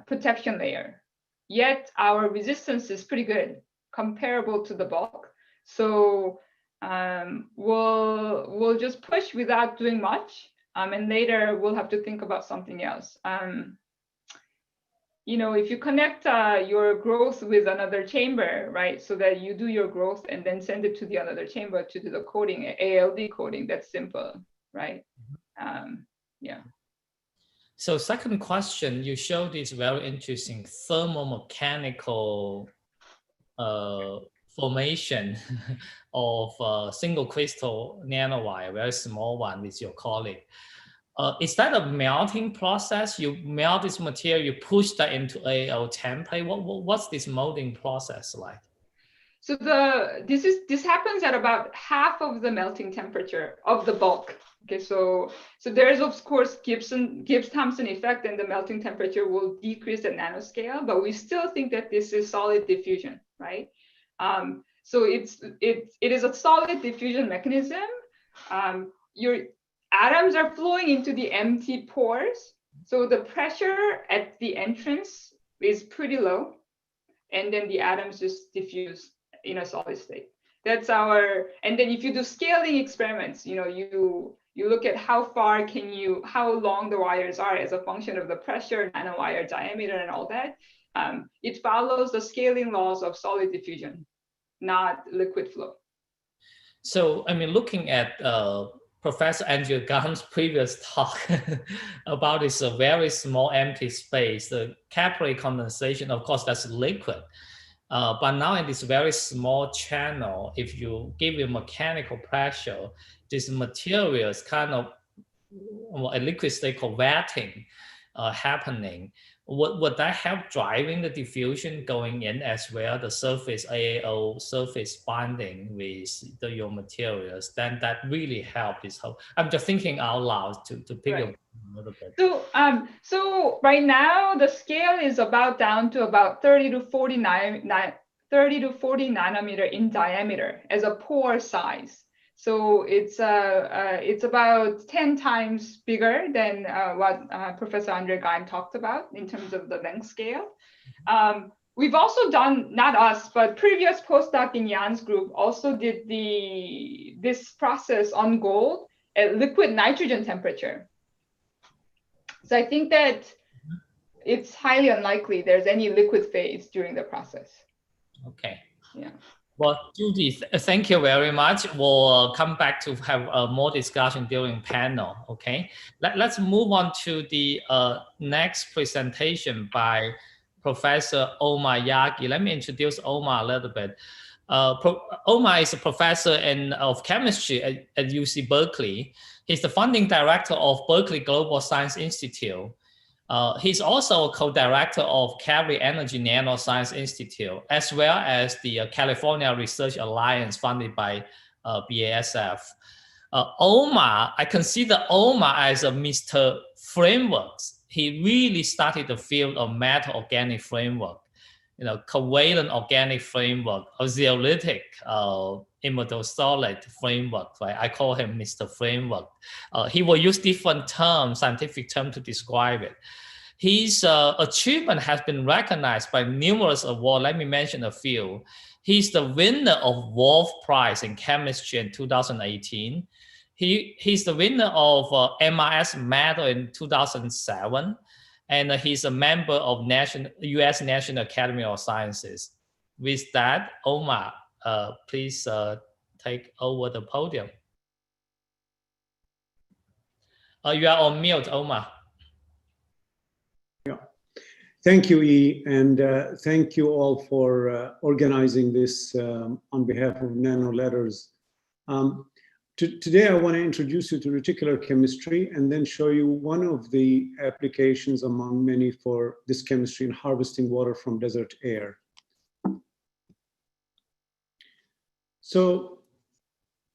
[SPEAKER 3] protection layer. Yet our resistance is pretty good, comparable to the bulk. So we'll just push without doing much, and later we'll have to think about something else. If you connect your growth with another chamber, right, so that you do your growth and then send it to the another chamber to do the coating, ALD coating, that's simple, right? Yeah.
[SPEAKER 1] So second question, you showed this very interesting thermomechanical formation of single crystal nanowire, very small one with your colleague. Is that a melting process? You melt this material, you push that into AO template. What's this molding process like?
[SPEAKER 3] So this happens at about half of the melting temperature of the bulk. Okay, so there's of course Gibbs-Thompson effect, and the melting temperature will decrease at nanoscale, but we still think that this is solid diffusion, right? So it is a solid diffusion mechanism. Your atoms are flowing into the empty pores, so the pressure at the entrance is pretty low, and then the atoms just diffuse in a solid state. That's our, and then if you do scaling experiments, you know, you look at how long the wires are as a function of the pressure, nanowire diameter, and all that. It follows the scaling laws of solid diffusion, not liquid flow.
[SPEAKER 1] So, I mean, looking at Professor Andrew Gahn's previous talk about this very small empty space, the capillary condensation, of course, that's liquid. But now in this very small channel, if you give it mechanical pressure, this material is kind of a liquid state called wetting happening. Would that help driving the diffusion going in as well, the surface AAO surface bonding with your materials? Then that really help this whole. I'm just thinking out loud to pick up a little bit.
[SPEAKER 3] So right now the scale is about down to about 30 to 40 nanometer in diameter as a pore size. So it's about 10 times bigger than what Professor Andre Geim talked about in terms of the length scale. We've also done, not us, but previous postdoc in Jan's group also did this process on gold at liquid nitrogen temperature. So I think that it's highly unlikely there's any liquid phase during the process.
[SPEAKER 1] Okay.
[SPEAKER 3] Yeah.
[SPEAKER 1] Well, Judy, thank you very much. We'll come back to have more discussion during panel, okay? Let's move on to the next presentation by Professor Omar Yagi. Let me introduce Omar a little bit. Omar is a professor of chemistry at UC Berkeley. He's the founding director of Berkeley Global Science Institute. He's also a co-director of Cavalier Energy Nanoscience Institute, as well as the California Research Alliance funded by BASF. Omar, I consider Omar as a Mr. Frameworks. He really started the field of metal organic framework, you know, covalent organic framework, or zeolitic imidal solid framework, right? I call him Mr. Framework. He will use different terms, scientific terms to describe it. His achievement has been recognized by numerous awards. Let me mention a few. He's the winner of Wolf Prize in Chemistry in 2018. He's the winner of MRS Medal in 2007. And he's a member of U.S. National Academy of Sciences. With that, Omar, please take over the podium. You are on mute, Omar.
[SPEAKER 4] Yeah. Thank you, E, and thank you all for organizing this on behalf of Nano Letters. Today, I want to introduce you to reticular chemistry and then show you one of the applications among many for this chemistry in harvesting water from desert air. So,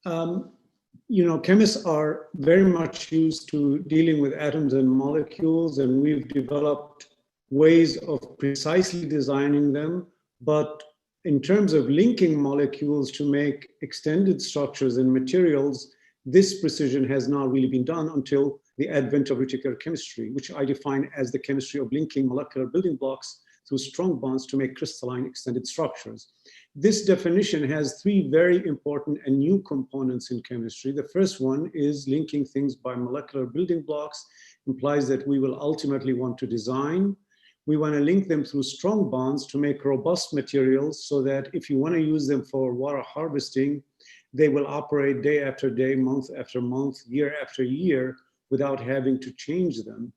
[SPEAKER 4] you know, chemists are very much used to dealing with atoms and molecules, and we've developed ways of precisely designing them, but in terms of linking molecules to make extended structures and materials, this precision has not really been done until the advent of reticular chemistry, which I define as the chemistry of linking molecular building blocks through strong bonds to make crystalline extended structures. This definition has three very important and new components in chemistry. The first one is linking things by molecular building blocks, implies that we will ultimately want to design. We want to link them through strong bonds to make robust materials so that if you want to use them for water harvesting, they will operate day after day, month after month, year after year without having to change them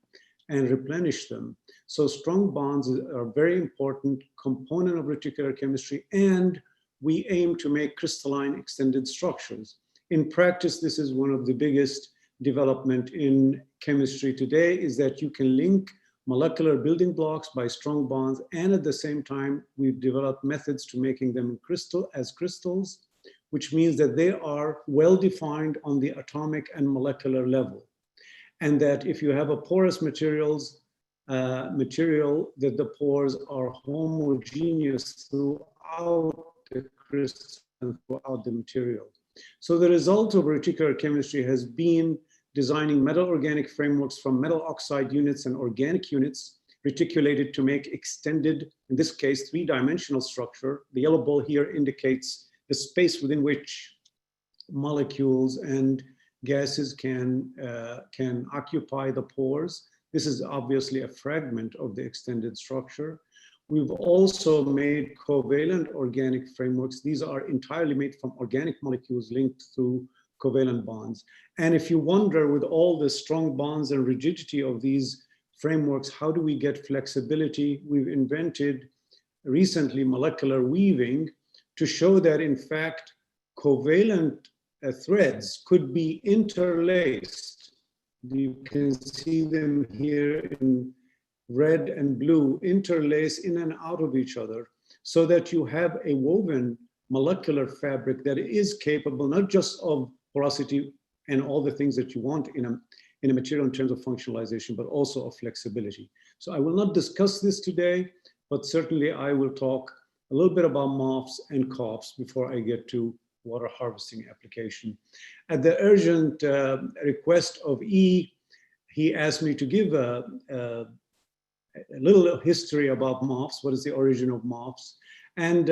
[SPEAKER 4] and replenish them. So strong bonds are a very important component of reticular chemistry, and we aim to make crystalline extended structures. In practice, this is one of the biggest development in chemistry today is that you can link molecular building blocks by strong bonds, and at the same time, we've developed methods to making them as crystals, which means that they are well defined on the atomic and molecular level. And that if you have a porous material, that the pores are homogeneous throughout the crystal and throughout the material. So the result of reticular chemistry has been designing metal organic frameworks from metal oxide units and organic units reticulated to make extended, in this case, three-dimensional structure. The yellow ball here indicates the space within which molecules and gases can occupy the pores. This is obviously a fragment of the extended structure. We've also made covalent organic frameworks. These are entirely made from organic molecules linked through covalent bonds. And if you wonder, with all the strong bonds and rigidity of these frameworks, how do we get flexibility? We've invented recently molecular weaving to show that, in fact, covalent threads could be interlaced. You can see them here in red and blue, interlace in and out of each other, so that you have a woven molecular fabric that is capable not just of porosity and all the things that you want in a material in terms of functionalization, but also of flexibility. So I will not discuss this today, but certainly I will talk a little bit about MOFs and COFs before I get to water harvesting application. At the urgent request of E, he asked me to give a little history about MOFs. What is the origin of MOFs? And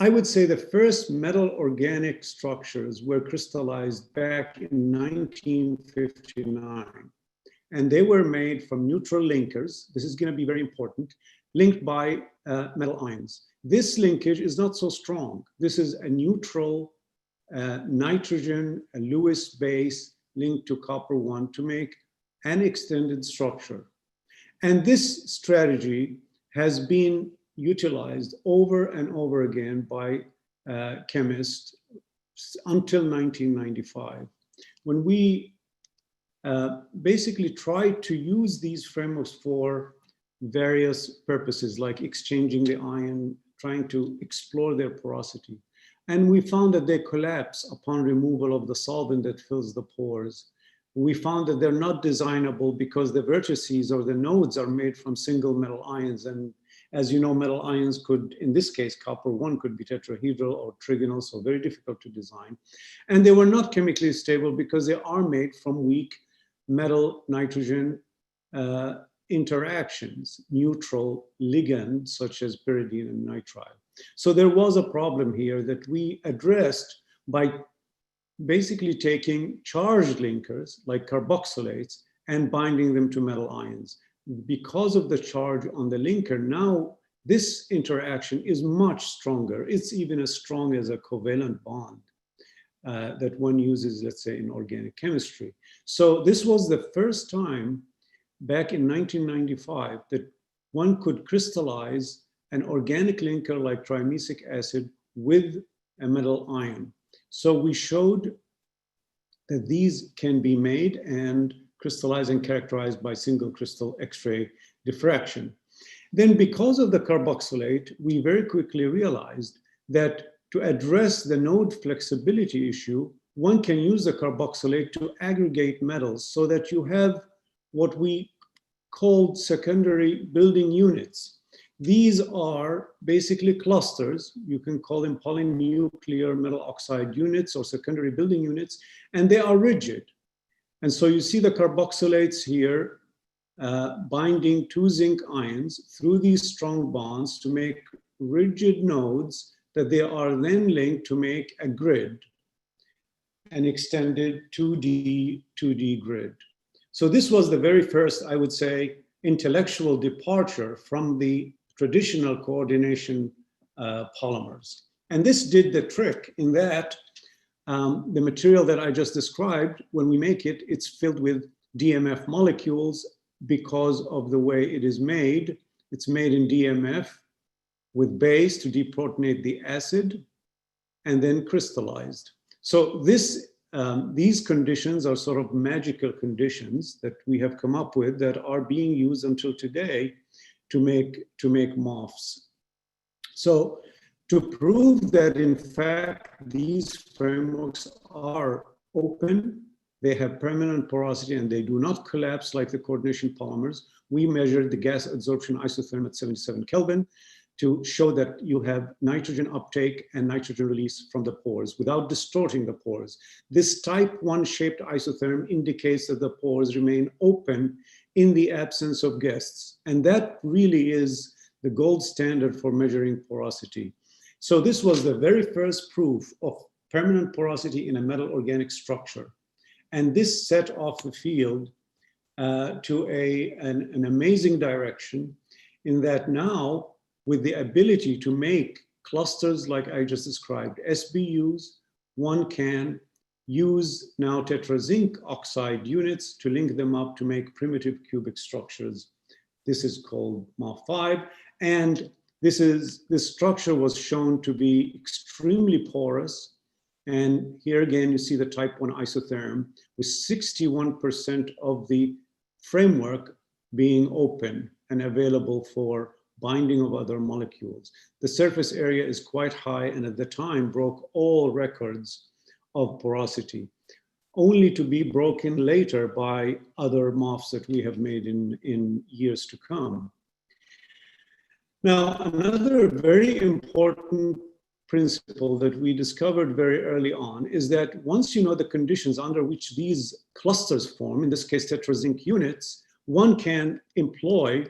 [SPEAKER 4] I would say the first metal organic structures were crystallized back in 1959. And they were made from neutral linkers. This is going to be very important, linked by metal ions. This linkage is not so strong. This is a neutral nitrogen, a Lewis base linked to copper-1 to make an extended structure. And this strategy has been utilized over and over again by chemists until 1995, when we basically tried to use these frameworks for various purposes, like exchanging the ion, trying to explore their porosity. And we found that they collapse upon removal of the solvent that fills the pores. We found that they're not designable because the vertices or the nodes are made from single metal ions. And as you know, metal ions could, in this case, copper-1 could be tetrahedral or trigonal, so very difficult to design. And they were not chemically stable because they are made from weak metal nitrogen interactions, neutral ligands such as pyridine and nitrile. So there was a problem here that we addressed by basically taking charged linkers like carboxylates and binding them to metal ions. Because of the charge on the linker, now this interaction is much stronger. It's even as strong as a covalent bond that one uses, let's say, in organic chemistry. So this was the first time back in 1995 that one could crystallize an organic linker like trimesic acid with a metal ion. So we showed that these can be made and crystallized and characterized by single crystal X-ray diffraction. Then because of the carboxylate, we very quickly realized that to address the node flexibility issue, one can use the carboxylate to aggregate metals so that you have what we called secondary building units. These are basically clusters. You can call them polynuclear metal oxide units or secondary building units, and they are rigid. And so you see the carboxylates here binding two zinc ions through these strong bonds to make rigid nodes that they are then linked to make a grid, an extended 2D grid. So this was the very first, I would say, intellectual departure from the traditional coordination polymers. And this did the trick in that the material that I just described, when we make it, it's filled with DMF molecules because of the way it is made. It's made in DMF with base to deprotonate the acid and then crystallized. So this these conditions are sort of magical conditions that we have come up with that are being used until today to make MOFs. So to prove that in fact these frameworks are open, they have permanent porosity and they do not collapse like the coordination polymers, we measured the gas adsorption isotherm at 77 Kelvin to show that you have nitrogen uptake and nitrogen release from the pores without distorting the pores. This type 1 shaped isotherm indicates that the pores remain open in the absence of guests. And that really is the gold standard for measuring porosity. So this was the very first proof of permanent porosity in a metal organic structure. And this set off the field to an amazing direction in that now, with the ability to make clusters like I just described, SBUs, one can use now tetrazinc oxide units to link them up to make primitive cubic structures. This is called MOF5. And this structure was shown to be extremely porous. And here again, you see the type 1 isotherm with 61% of the framework being open and available for binding of other molecules. The surface area is quite high and at the time broke all records of porosity, only to be broken later by other MOFs that we have made in years to come. Now, another very important principle that we discovered very early on is that once you know the conditions under which these clusters form, in this case tetrazinc units, one can employ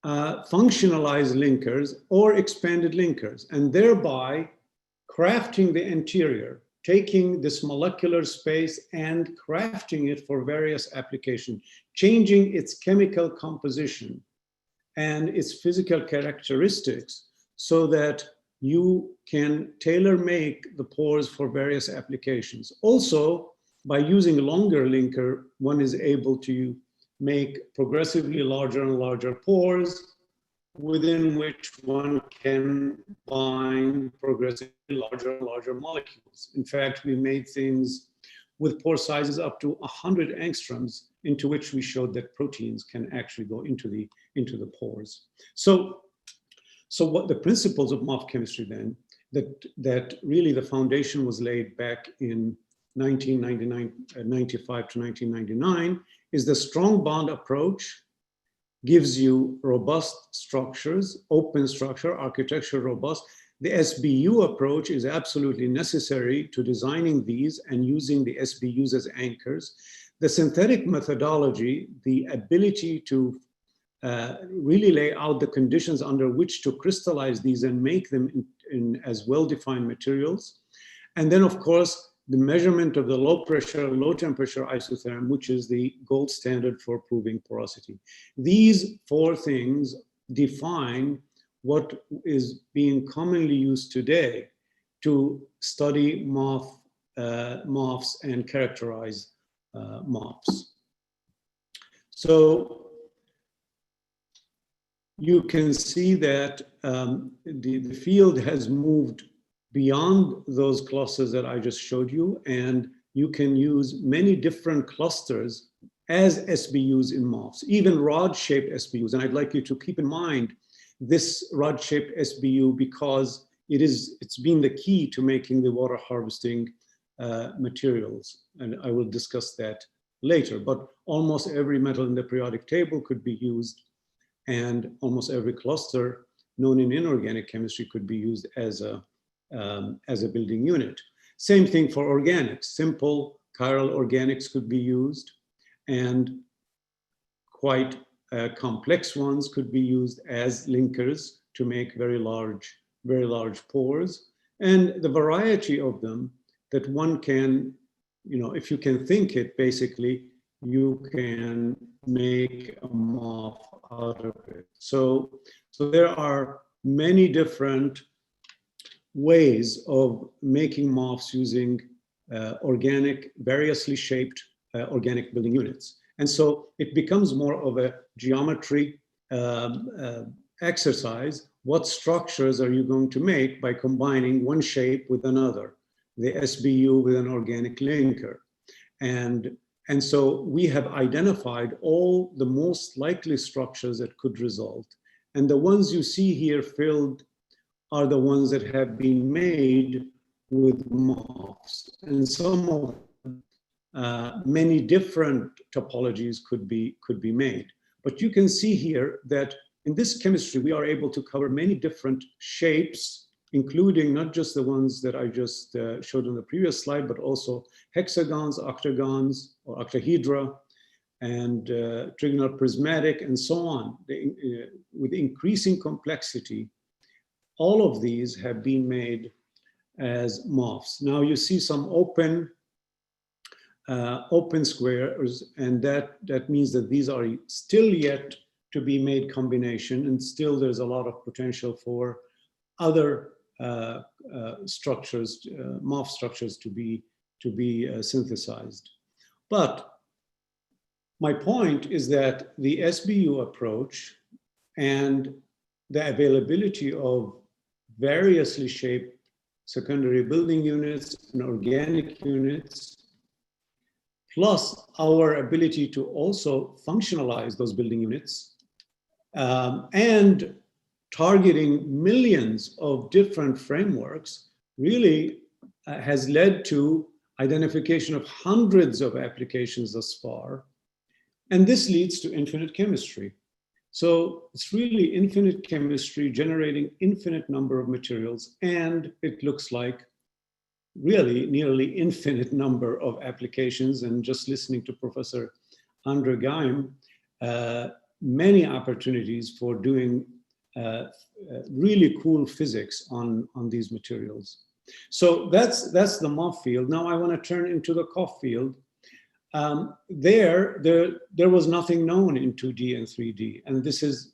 [SPEAKER 4] functionalized linkers or expanded linkers, and thereby crafting the interior, taking this molecular space and crafting it for various applications, changing its chemical composition and its physical characteristics so that you can tailor-make the pores for various applications. Also, by using a longer linker, one is able to make progressively larger and larger pores within which one can bind progressively larger and larger molecules. In fact, we made things with pore sizes up to 100 angstroms, into which we showed that proteins can actually go into the pores. So what the principles of MOF chemistry then, that really the foundation was laid back in 1995 to 1999, is the strong bond approach gives you robust structures, open structure, architecture robust. The SBU approach is absolutely necessary to designing these and using the SBUs as anchors. The synthetic methodology, the ability to really lay out the conditions under which to crystallize these and make them in as well-defined materials. And then, of course, the measurement of the low pressure, low temperature isotherm, which is the gold standard for proving porosity. These four things define what is being commonly used today to study MOFs and characterize MOFs. So you can see that the field has moved beyond those clusters that I just showed you, and you can use many different clusters as SBUs in MOFs, even rod-shaped SBUs. And I'd like you to keep in mind this rod-shaped SBU because it's been the key to making the water harvesting materials. And I will discuss that later, but almost every metal in the periodic table could be used, and almost every cluster known in inorganic chemistry could be used as a building unit. Same thing for organics. Simple chiral organics could be used, and quite complex ones could be used as linkers to make very large pores. And the variety of them that one can, if you can think it, basically, you can make a MOF out of it. So there are many different ways of making MOFs using organic, variously shaped organic building units. And so it becomes more of a geometry exercise. What structures are you going to make by combining one shape with another? the SBU with an organic linker. And so we have identified all the most likely structures that could result. And the ones you see here filled are the ones that have been made with MOFs. And some of many different topologies could be made. But you can see here that in this chemistry, we are able to cover many different shapes, including not just the ones that I just showed on the previous slide, but also hexagons, octagons, or octahedra, and trigonal prismatic, and so on. With increasing complexity, all of these have been made as MOFs. Now you see some open squares, and that means that these are still yet to be made combination, and still there's a lot of potential for other structures, MOF structures to be synthesized. But my point is that the SBU approach and the availability of variously shaped secondary building units and organic units, plus our ability to also functionalize those building units, and targeting millions of different frameworks really has led to identification of hundreds of applications thus far. And this leads to infinite chemistry. So it's really infinite chemistry generating infinite number of materials, and it looks like really nearly infinite number of applications. And just listening to Professor Andre Geim, many opportunities for doing really cool physics on these materials. So that's the MOF field. Now I want to turn into the COF field. There was nothing known in 2D and 3D, and this is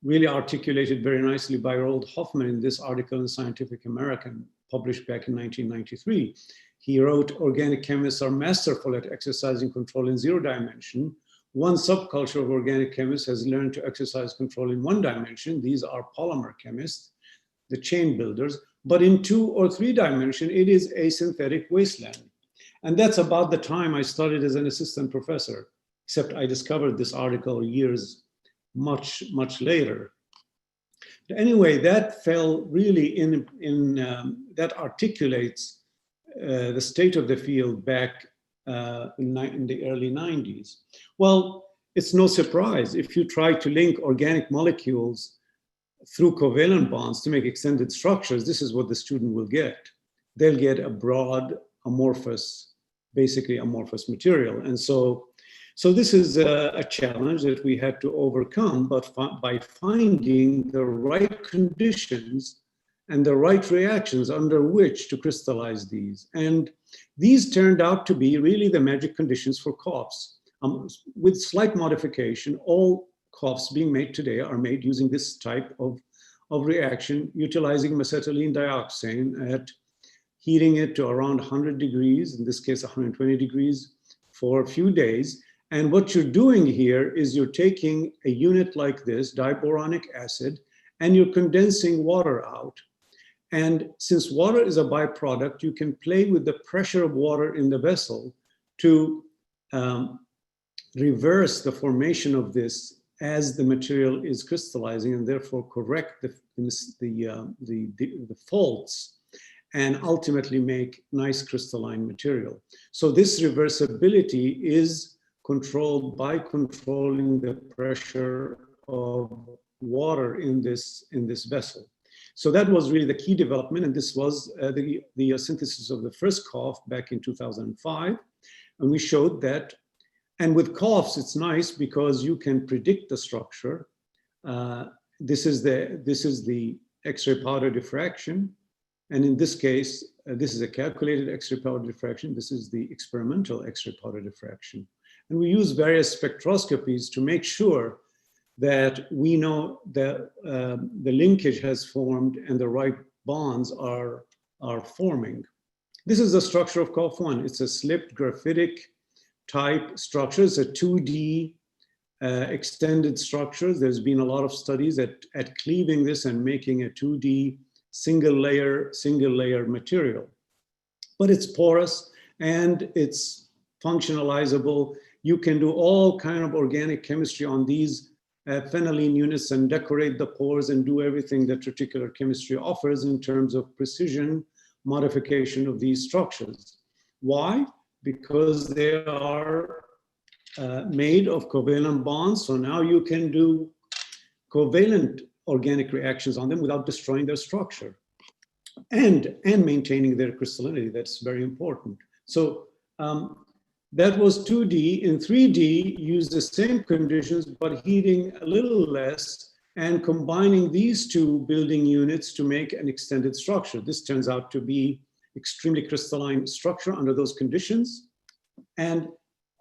[SPEAKER 4] really articulated very nicely by Roald Hoffman in this article in Scientific American, published back in 1993. He wrote, "Organic chemists are masterful at exercising control in 0 dimension. One subculture of organic chemists has learned to exercise control in 1 dimension. These are polymer chemists, the chain builders. But in 2 or 3 dimension, it is a synthetic wasteland." And that's about the time I started as an assistant professor, except I discovered this article years, much later. But anyway, that fell really that articulates the state of the field back in the early 90s. Well, it's no surprise if you try to link organic molecules through covalent bonds to make extended structures, this is what the student will get. They'll get a broad, amorphous, basically amorphous material. And so this is a challenge that we had to overcome, but by finding the right conditions and the right reactions under which to crystallize these. And these turned out to be really the magic conditions for COFs. With slight modification, all COFs being made today are made using this type of reaction, utilizing acetylene dioxane at heating it to around 100 degrees, in this case 120 degrees, for a few days. And what you're doing here is you're taking a unit like this, diboronic acid, and you're condensing water out. And since water is a byproduct, you can play with the pressure of water in the vessel to reverse the formation of this as the material is crystallizing, and therefore correct the faults and ultimately make nice crystalline material. So this reversibility is controlled by controlling the pressure of water in this vessel. So that was really the key development, and this was the synthesis of the first COF back in 2005. And we showed that, and with COFs, it's nice because you can predict the structure. This is the X-ray powder diffraction. And in this case, this is a calculated X-ray powder diffraction. This is the experimental X-ray powder diffraction. And we use various spectroscopies to make sure that we know that the linkage has formed and the right bonds are forming. This is the structure of COF1. It's a slipped graphitic type structure. It's a 2D extended structure. There's been a lot of studies at cleaving this and making a 2D single layer material. but it's porous and it's functionalizable. You can do all kind of organic chemistry on these phenylene units and decorate the pores and do everything that reticular chemistry offers in terms of precision modification of these structures. Why? Because they are made of covalent bonds. So now you can do covalent organic reactions on them without destroying their structure and maintaining their crystallinity. That's very important. So that was 2D. In 3D, use the same conditions, but heating a little less and combining these two building units to make an extended structure. This turns out to be extremely crystalline structure under those conditions. And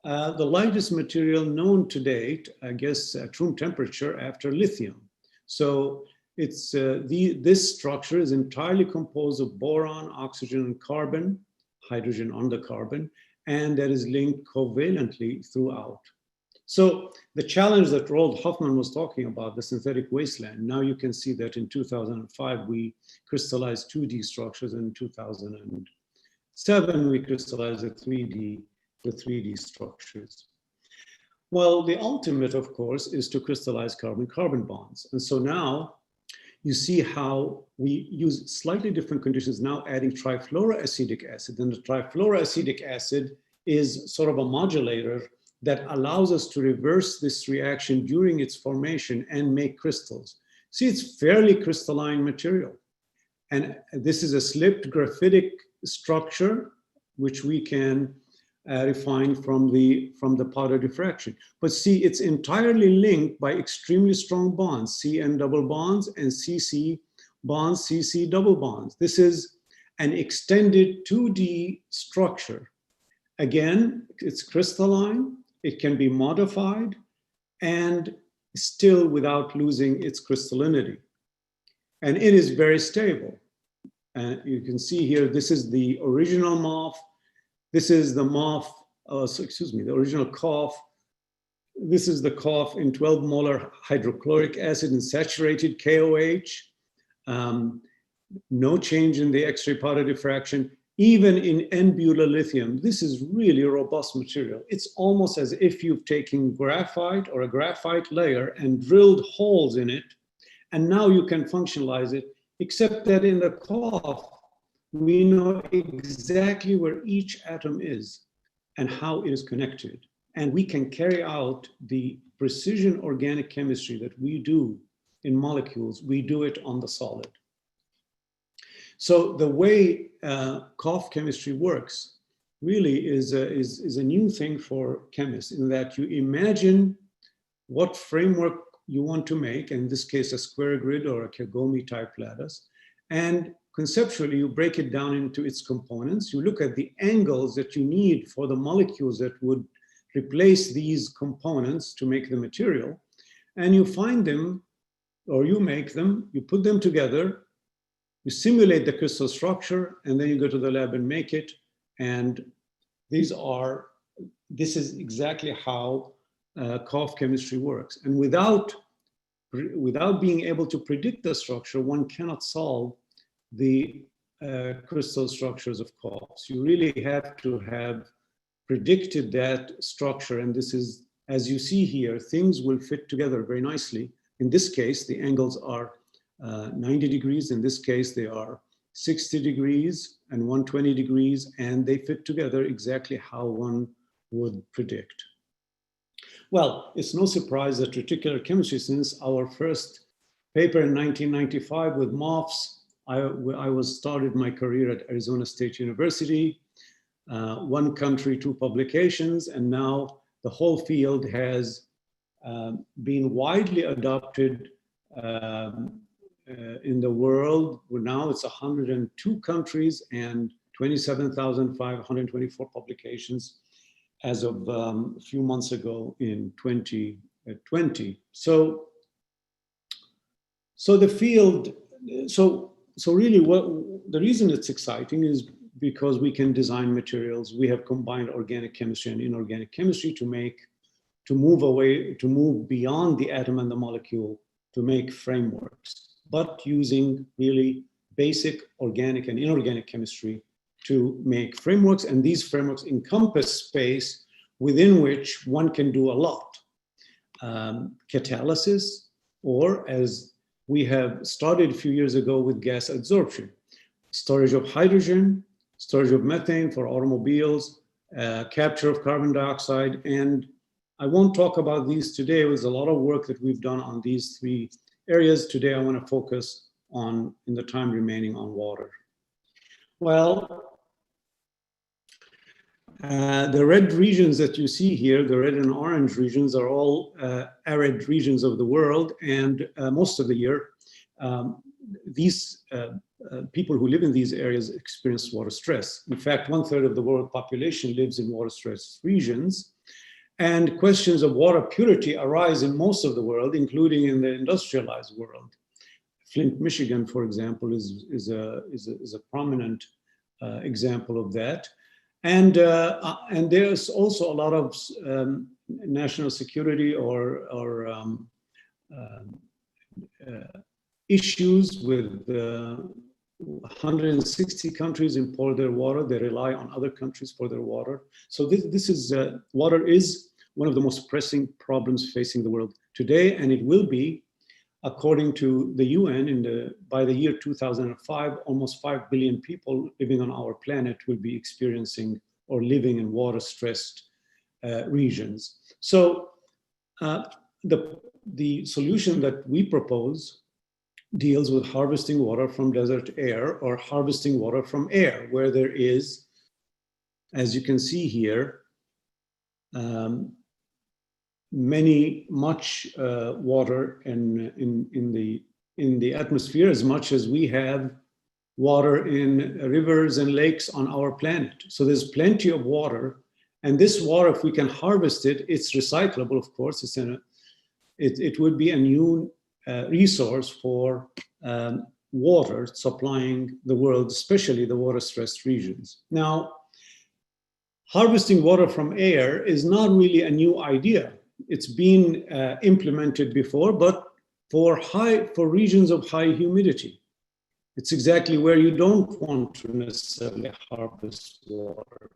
[SPEAKER 4] the lightest material known to date, I guess, at room temperature after lithium. So it's this structure is entirely composed of boron, oxygen, and carbon, hydrogen on the carbon, and that is linked covalently throughout. So the challenge that Roald Hoffmann was talking about, the synthetic wasteland, now you can see that in 2005, we crystallized 2D structures. In 2007, we crystallized the 3D structures. Well, the ultimate, of course, is to crystallize carbon-carbon bonds. And so now you see how we use slightly different conditions now, adding trifluoroacetic acid. And the trifluoroacetic acid is sort of a modulator that allows us to reverse this reaction during its formation and make crystals. See, it's fairly crystalline material. And this is a slipped graphitic structure, which we can refine from the powder diffraction. But see, it's entirely linked by extremely strong bonds, CN double bonds and CC bonds, CC double bonds. This is an extended 2D structure. Again, it's crystalline, it can be modified, and still without losing its crystallinity. And it is very stable. And you can see here, this is the original MOF. This is the MOF, the original COF. This is the COF in 12 molar hydrochloric acid and saturated KOH. No change in the X-ray powder diffraction. Even in N-butyl lithium, this is really a robust material. It's almost as if you've taken graphite or a graphite layer and drilled holes in it, and now you can functionalize it, except that in the COF, we know exactly where each atom is and how it is connected. And we can carry out the precision organic chemistry that we do in molecules, we do it on the solid. So the way COF chemistry works really is a new thing for chemists, in that you imagine what framework you want to make, in this case, a square grid or a Kagome type lattice, and conceptually, you break it down into its components. You look at the angles that you need for the molecules that would replace these components to make the material, and you find them, or you make them, you put them together, you simulate the crystal structure, and then you go to the lab and make it. And this is exactly how COF chemistry works. And without being able to predict the structure, one cannot solve the crystal structures of COFs. You really have to have predicted that structure. And this is, as you see here, things will fit together very nicely. In this case, the angles are 90 degrees. In this case, they are 60 degrees and 120 degrees, and they fit together exactly how one would predict. Well, it's no surprise that reticular chemistry, since our first paper in 1995 with MOFs, I started my career at Arizona State University, one country, 2 publications, and now the whole field has been widely adopted in the world. Now it's 102 countries and 27,524 publications as of a few months ago in 2020. So the field, so really the reason it's exciting is because we can design materials. We have combined organic chemistry and inorganic chemistry to move beyond the atom and the molecule to make frameworks, but using really basic organic and inorganic chemistry to make frameworks, and these frameworks encompass space within which one can do a lot. Catalysis, or as we have started a few years ago with gas adsorption, storage of hydrogen, storage of methane for automobiles, capture of carbon dioxide. And I won't talk about these today. There's a lot of work that we've done on these three areas. Today, I want to focus on, in the time remaining, on water. Well, the red regions that you see here, the red and orange regions, are all arid regions of the world, and most of the year, these people who live in these areas experience water stress. In fact, 1/3 of the world population lives in water stress regions, and questions of water purity arise in most of the world, including in the industrialized world. Flint, Michigan, for example, is a prominent example of that. And there's also a lot of national security or issues with 160 countries import their water. They rely on other countries for their water. So this is water is one of the most pressing problems facing the world today, and it will be, according to the UN, by the year 2005, almost 5 billion people living on our planet will be experiencing or living in water-stressed regions. So the solution that we propose deals with harvesting water from desert air, or harvesting water from air, where there is, as you can see here, much water in the atmosphere, as much as we have water in rivers and lakes on our planet. So there's plenty of water, and this water, if we can harvest it, it's recyclable, of course. It would be a new resource for water supplying the world, especially the water-stressed regions. Now, harvesting water from air is not really a new idea. It's been implemented before, but for regions of high humidity. It's exactly where you don't want to necessarily harvest water.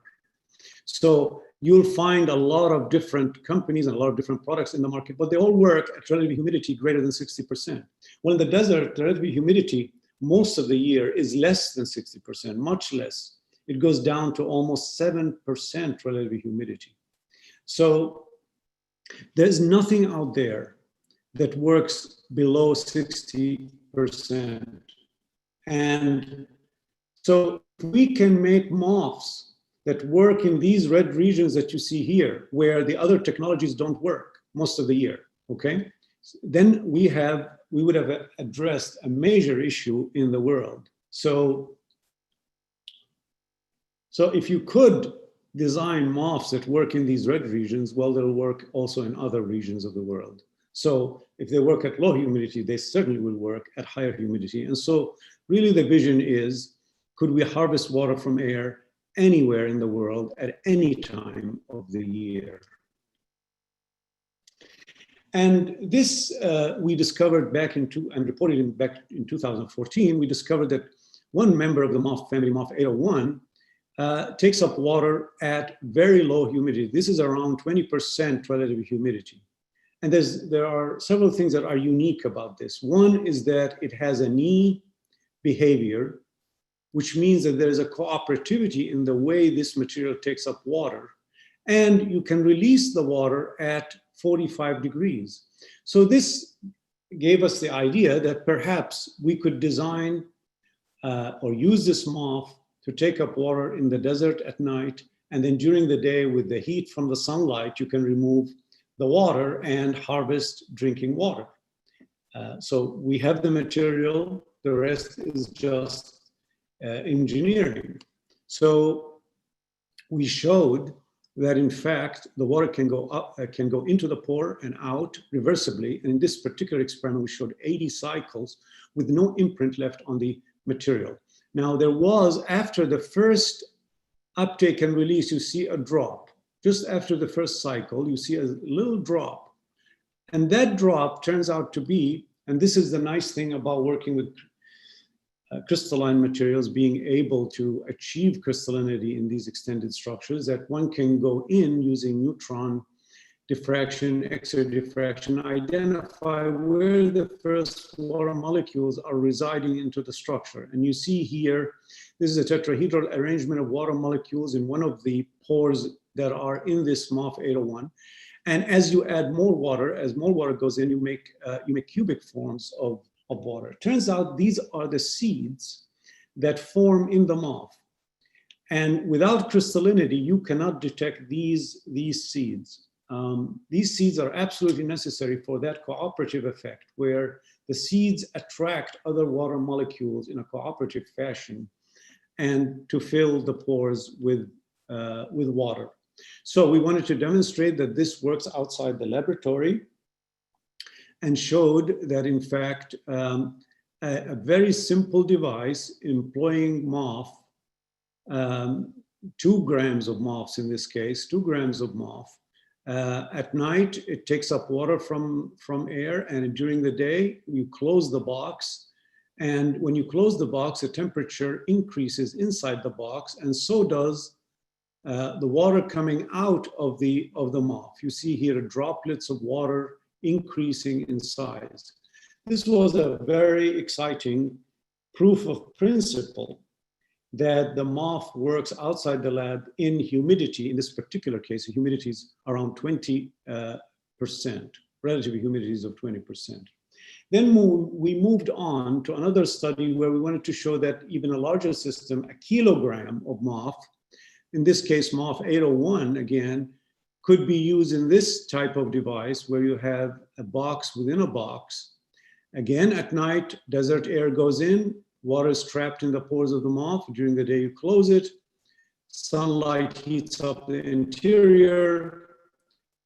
[SPEAKER 4] So you'll find a lot of different companies and a lot of different products in the market, but they all work at relative humidity greater than 60%. Well, in the desert, the relative humidity most of the year is less than 60%, much less. It goes down to almost 7% relative humidity. So there's nothing out there that works below 60%. And so we can make MOFs that work in these red regions that you see here, where the other technologies don't work most of the year, okay? Then we would have addressed a major issue in the world. So if you could design MOFs that work in these red regions, well, they'll work also in other regions of the world. So if they work at low humidity, they certainly will work at higher humidity. And so really the vision is, could we harvest water from air anywhere in the world at any time of the year? And this we discovered back and reported back in 2014, we discovered that one member of the MOF family, MOF 801, takes up water at very low humidity. This is around 20% relative humidity. And there are several things that are unique about this. One is that it has a knee behavior, which means that there is a cooperativity in the way this material takes up water. And you can release the water at 45 degrees. So this gave us the idea that perhaps we could design or use this MOF to take up water in the desert at night, and then during the day with the heat from the sunlight, you can remove the water and harvest drinking water. So we have the material, the rest is just engineering. So we showed that in fact, the water can go up, can go into the pore and out reversibly. And in this particular experiment, we showed 80 cycles with no imprint left on the material. Now there was, after the first uptake and release, you see a drop. Just after the first cycle, you see a little drop. And that drop turns out to be, and this is the nice thing about working with crystalline materials being able to achieve crystallinity in these extended structures, that one can go in using neutron diffraction, X-ray diffraction, identify where the first water molecules are residing into the structure. And you see here, this is a tetrahedral arrangement of water molecules in one of the pores that are in this MOF 801. And as you add more water, as more water goes in, you make cubic forms of water. Turns out these are the seeds that form in the MOF. And without crystallinity, you cannot detect these seeds. These seeds are absolutely necessary for that cooperative effect, where the seeds attract other water molecules in a cooperative fashion and to fill the pores with water. So we wanted to demonstrate that this works outside the laboratory, and showed that, in fact, a very simple device employing MOF, 2 grams of MOFs in this case, 2 grams of MOF. At night, it takes up water from air, and during the day, you close the box. And when you close the box, the temperature increases inside the box, and so does the water coming out of the MOF. You see here droplets of water increasing in size. This was a very exciting proof of principle that the MOF works outside the lab in humidity. In this particular case, the humidity is around 20%, relative humidities of 20%. Then we moved on to another study where we wanted to show that even a larger system, a kilogram of MOF, in this case, MOF 801 again, could be used in this type of device where you have a box within a box. Again, at night, desert air goes in, water is trapped in the pores of the MOF. During the day, you close it. Sunlight heats up the interior.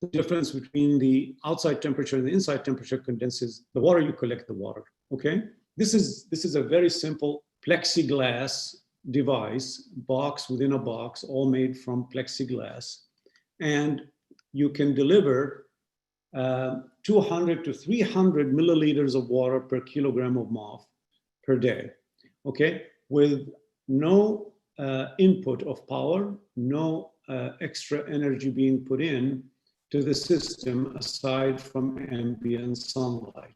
[SPEAKER 4] The difference between the outside temperature and the inside temperature condenses the water. You collect the water, okay? This is a very simple plexiglass device, box within a box, all made from plexiglass. And you can deliver 200 to 300 milliliters of water per kilogram of MOF per day, okay? With no input of power, no extra energy being put in to the system aside from ambient sunlight.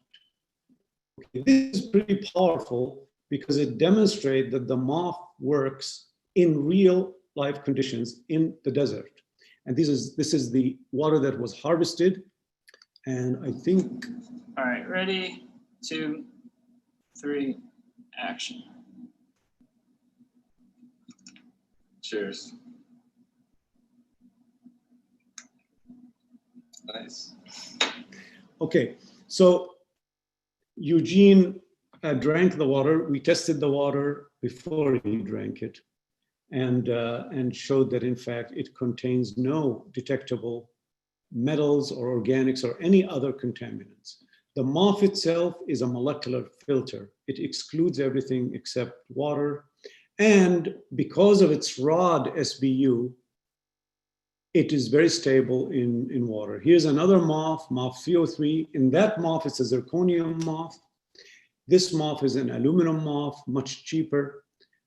[SPEAKER 4] Okay, this is pretty powerful because it demonstrates that the MOF works in real life conditions in the desert. And this is the water that was harvested. And I think.
[SPEAKER 5] All right, ready, 2, 3, action.
[SPEAKER 6] Cheers. Nice.
[SPEAKER 4] Okay, so Eugene drank the water. We tested the water before he drank it, and showed that in fact it contains no detectable metals or organics or any other contaminants. The MOF itself is a molecular filter. It excludes everything except water. And because of its rod SBU, it is very stable in water. Here's another MOF, MOF 303. In that MOF, it's a zirconium MOF. This MOF is an aluminum MOF, much cheaper.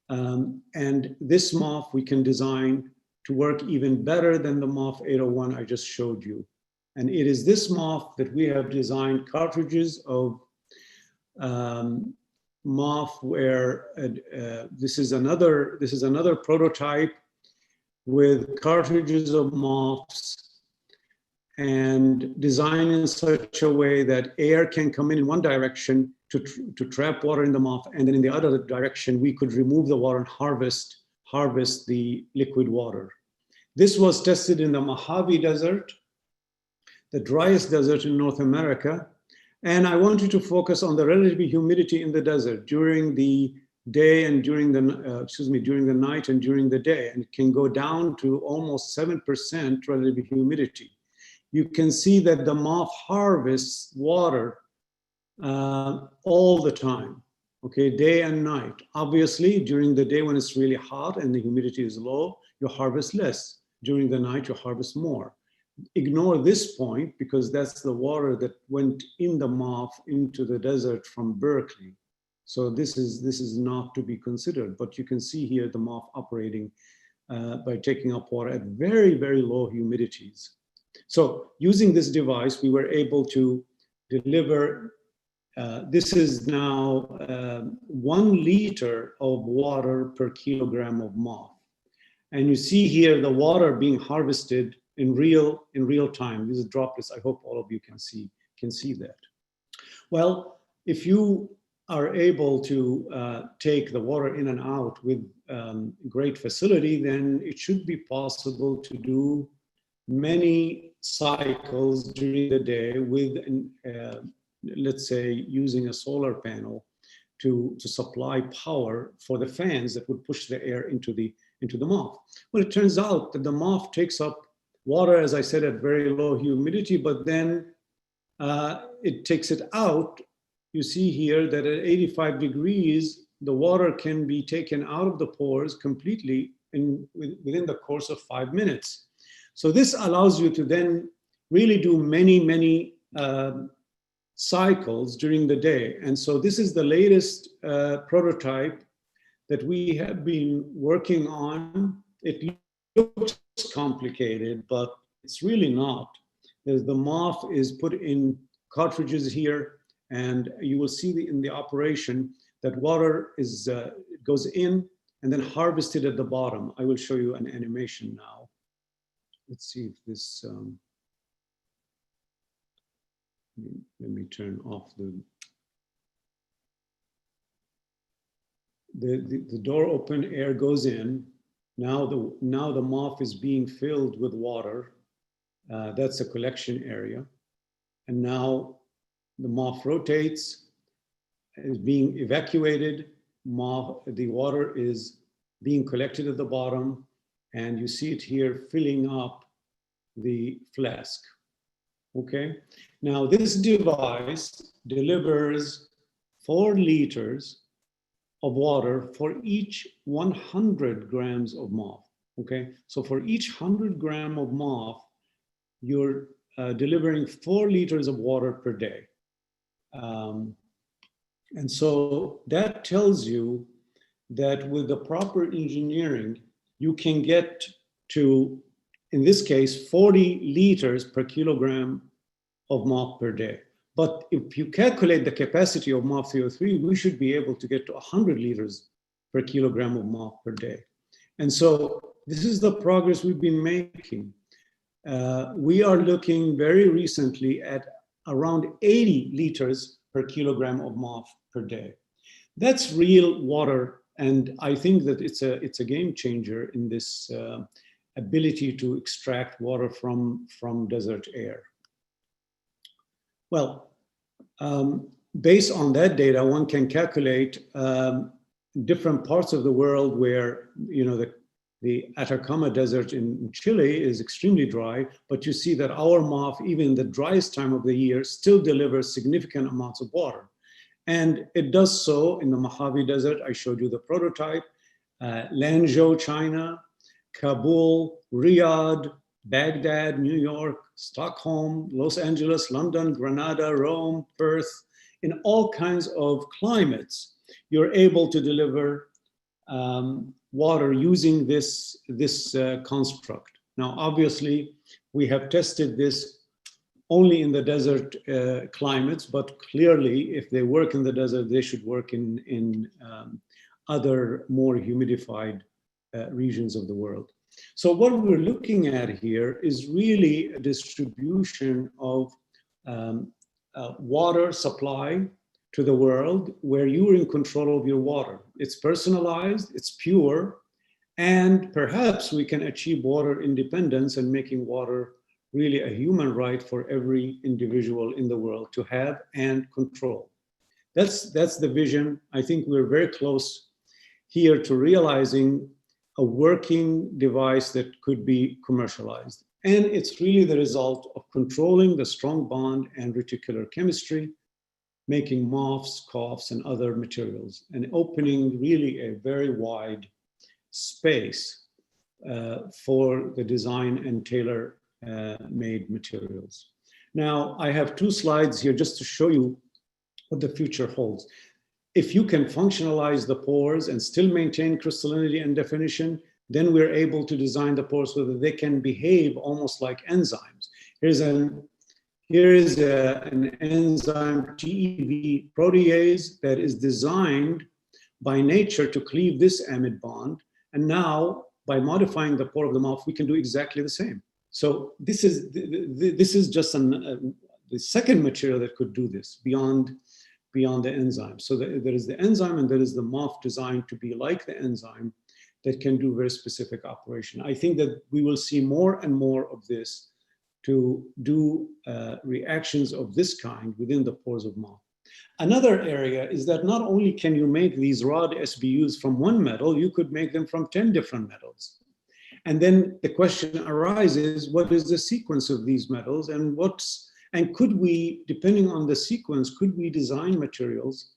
[SPEAKER 4] And this MOF we can design to work even better than the MOF 801 I just showed you. And it is this MOF that we have designed cartridges of MOF where this is another prototype with cartridges of MOFs and designed in such a way that air can come in one direction to trap water in the MOF, and then in the other direction we could remove the water and harvest the liquid water. This was tested in the Mojave Desert, the driest desert in North America. And I wanted to focus on the relative humidity in the desert during the day and during the night and during the day. And it can go down to almost 7% relative humidity. You can see that the MOF harvests water all the time, okay, day and night. Obviously, during the day when it's really hot and the humidity is low, you harvest less. During the night, you harvest more. Ignore this point because that's the water that went in the MOF into the desert from Berkeley. So this is not to be considered, but you can see here the MOF operating by taking up water at very, very low humidities. So using this device, we were able to deliver, this is now 1 liter of water per kilogram of MOF. And you see here the water being harvested in real time. These are droplets. I hope all of you can see that. Well, if you are able to take the water in and out with great facility, then it should be possible to do many cycles during the day with, let's say, using a solar panel to supply power for the fans that would push the air into the MOF. Well, it turns out that the MOF takes up water, as I said, at very low humidity, but then it takes it out. You see here that at 85 degrees, the water can be taken out of the pores completely within the course of 5 minutes. So this allows you to then really do many cycles during the day. And so this is the latest prototype that we have been working on. It looks complicated, but it's really not. The MOF is put in cartridges here, and you will see in the operation that water goes in and then harvested at the bottom. I will show you an animation now. Let's see if this, let me turn off the door open, air goes in. Now the MOF is being filled with water. That's a collection area. And now the MOF rotates, is being evacuated. The water is being collected at the bottom, and you see it here filling up the flask. Okay, now this device delivers 4 liters of water for each 100 grams of MOF. Okay, so for each 100 gram of MOF, you're delivering 4 liters of water per day. And so that tells you that with the proper engineering, you can get to, in this case, 40 liters per kilogram of MOF per day. But if you calculate the capacity of MOF 303, we should be able to get to 100 liters per kilogram of MOF per day. And so this is the progress we've been making. We are looking very recently at around 80 liters per kilogram of MOF per day. That's real water, and I think that it's a game changer in this ability to extract water from desert air. Well, based on that data, one can calculate different parts of the world where, the Atacama Desert in Chile is extremely dry, but you see that our MOF, even the driest time of the year, still delivers significant amounts of water. And it does so in the Mojave Desert. I showed you the prototype, Lanzhou, China, Kabul, Riyadh, Baghdad, New York, Stockholm, Los Angeles, London, Granada, Rome, Perth. In all kinds of climates, you're able to deliver water using this construct. Now, obviously, we have tested this only in the desert climates, but clearly, if they work in the desert, they should work in other more humidified regions of the world. So what we're looking at here is really a distribution of water supply to the world where you're in control of your water. It's personalized, it's pure, and perhaps we can achieve water independence and making water really a human right for every individual in the world to have and control. That's the vision. I think we're very close here to realizing a working device that could be commercialized. And it's really the result of controlling the strong bond and reticular chemistry, making MOFs, COFs, and other materials, and opening really a very wide space for the design and tailor-made materials. Now, I have 2 slides here just to show you what the future holds. if you can functionalize the pores and still maintain crystallinity and definition, then we're able to design the pores so that they can behave almost like enzymes. Here is an enzyme TEV protease that is designed by nature to cleave this amide bond. And now, by modifying the pore of the mouth, we can do exactly the same. So this is just the second material that could do this beyond the enzyme. So there is the enzyme and there is the MOF designed to be like the enzyme that can do very specific operation. I think that we will see more and more of this to do reactions of this kind within the pores of MOF. Another area is that not only can you make these rod SBUs from one metal, you could make them from 10 different metals. And then the question arises, what is the sequence of these metals and could we, depending on the sequence, could we design materials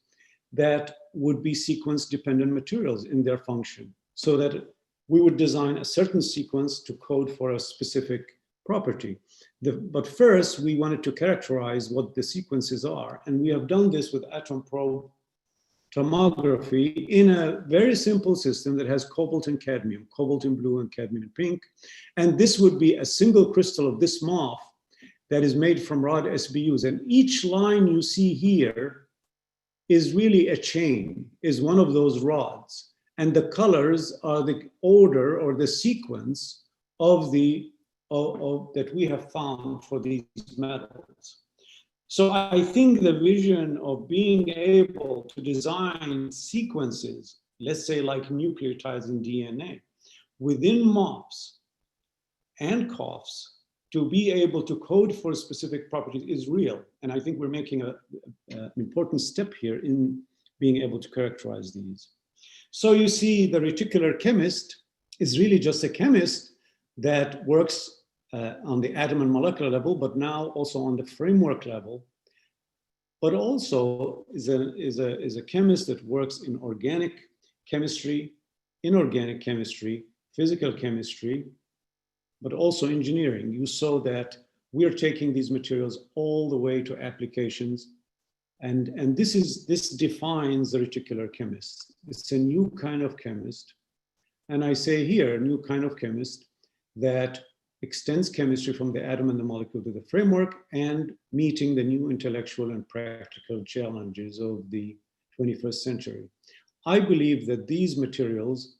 [SPEAKER 4] that would be sequence-dependent materials in their function, so that we would design a certain sequence to code for a specific property. But first, we wanted to characterize what the sequences are. And we have done this with atom probe tomography in a very simple system that has cobalt and cadmium, cobalt in blue and cadmium in pink. And this would be a single crystal of this MOF that is made from rod SBUs. And each line you see here is really a chain, is one of those rods. And the colors are the order or the sequence of that we have found for these metals. So I think the vision of being able to design sequences, let's say like nucleotides in DNA, within MOFs and COFs, to be able to code for specific properties is real. And I think we're making an important step here in being able to characterize these. So you see the reticular chemist is really just a chemist that works on the atom and molecular level, but now also on the framework level, but also is a chemist that works in organic chemistry, inorganic chemistry, physical chemistry, but also engineering. You saw that we're taking these materials all the way to applications, and this defines the reticular chemist. It's a new kind of chemist, and I say here, a new kind of chemist that extends chemistry from the atom and the molecule to the framework and meeting the new intellectual and practical challenges of the 21st century. I believe that these materials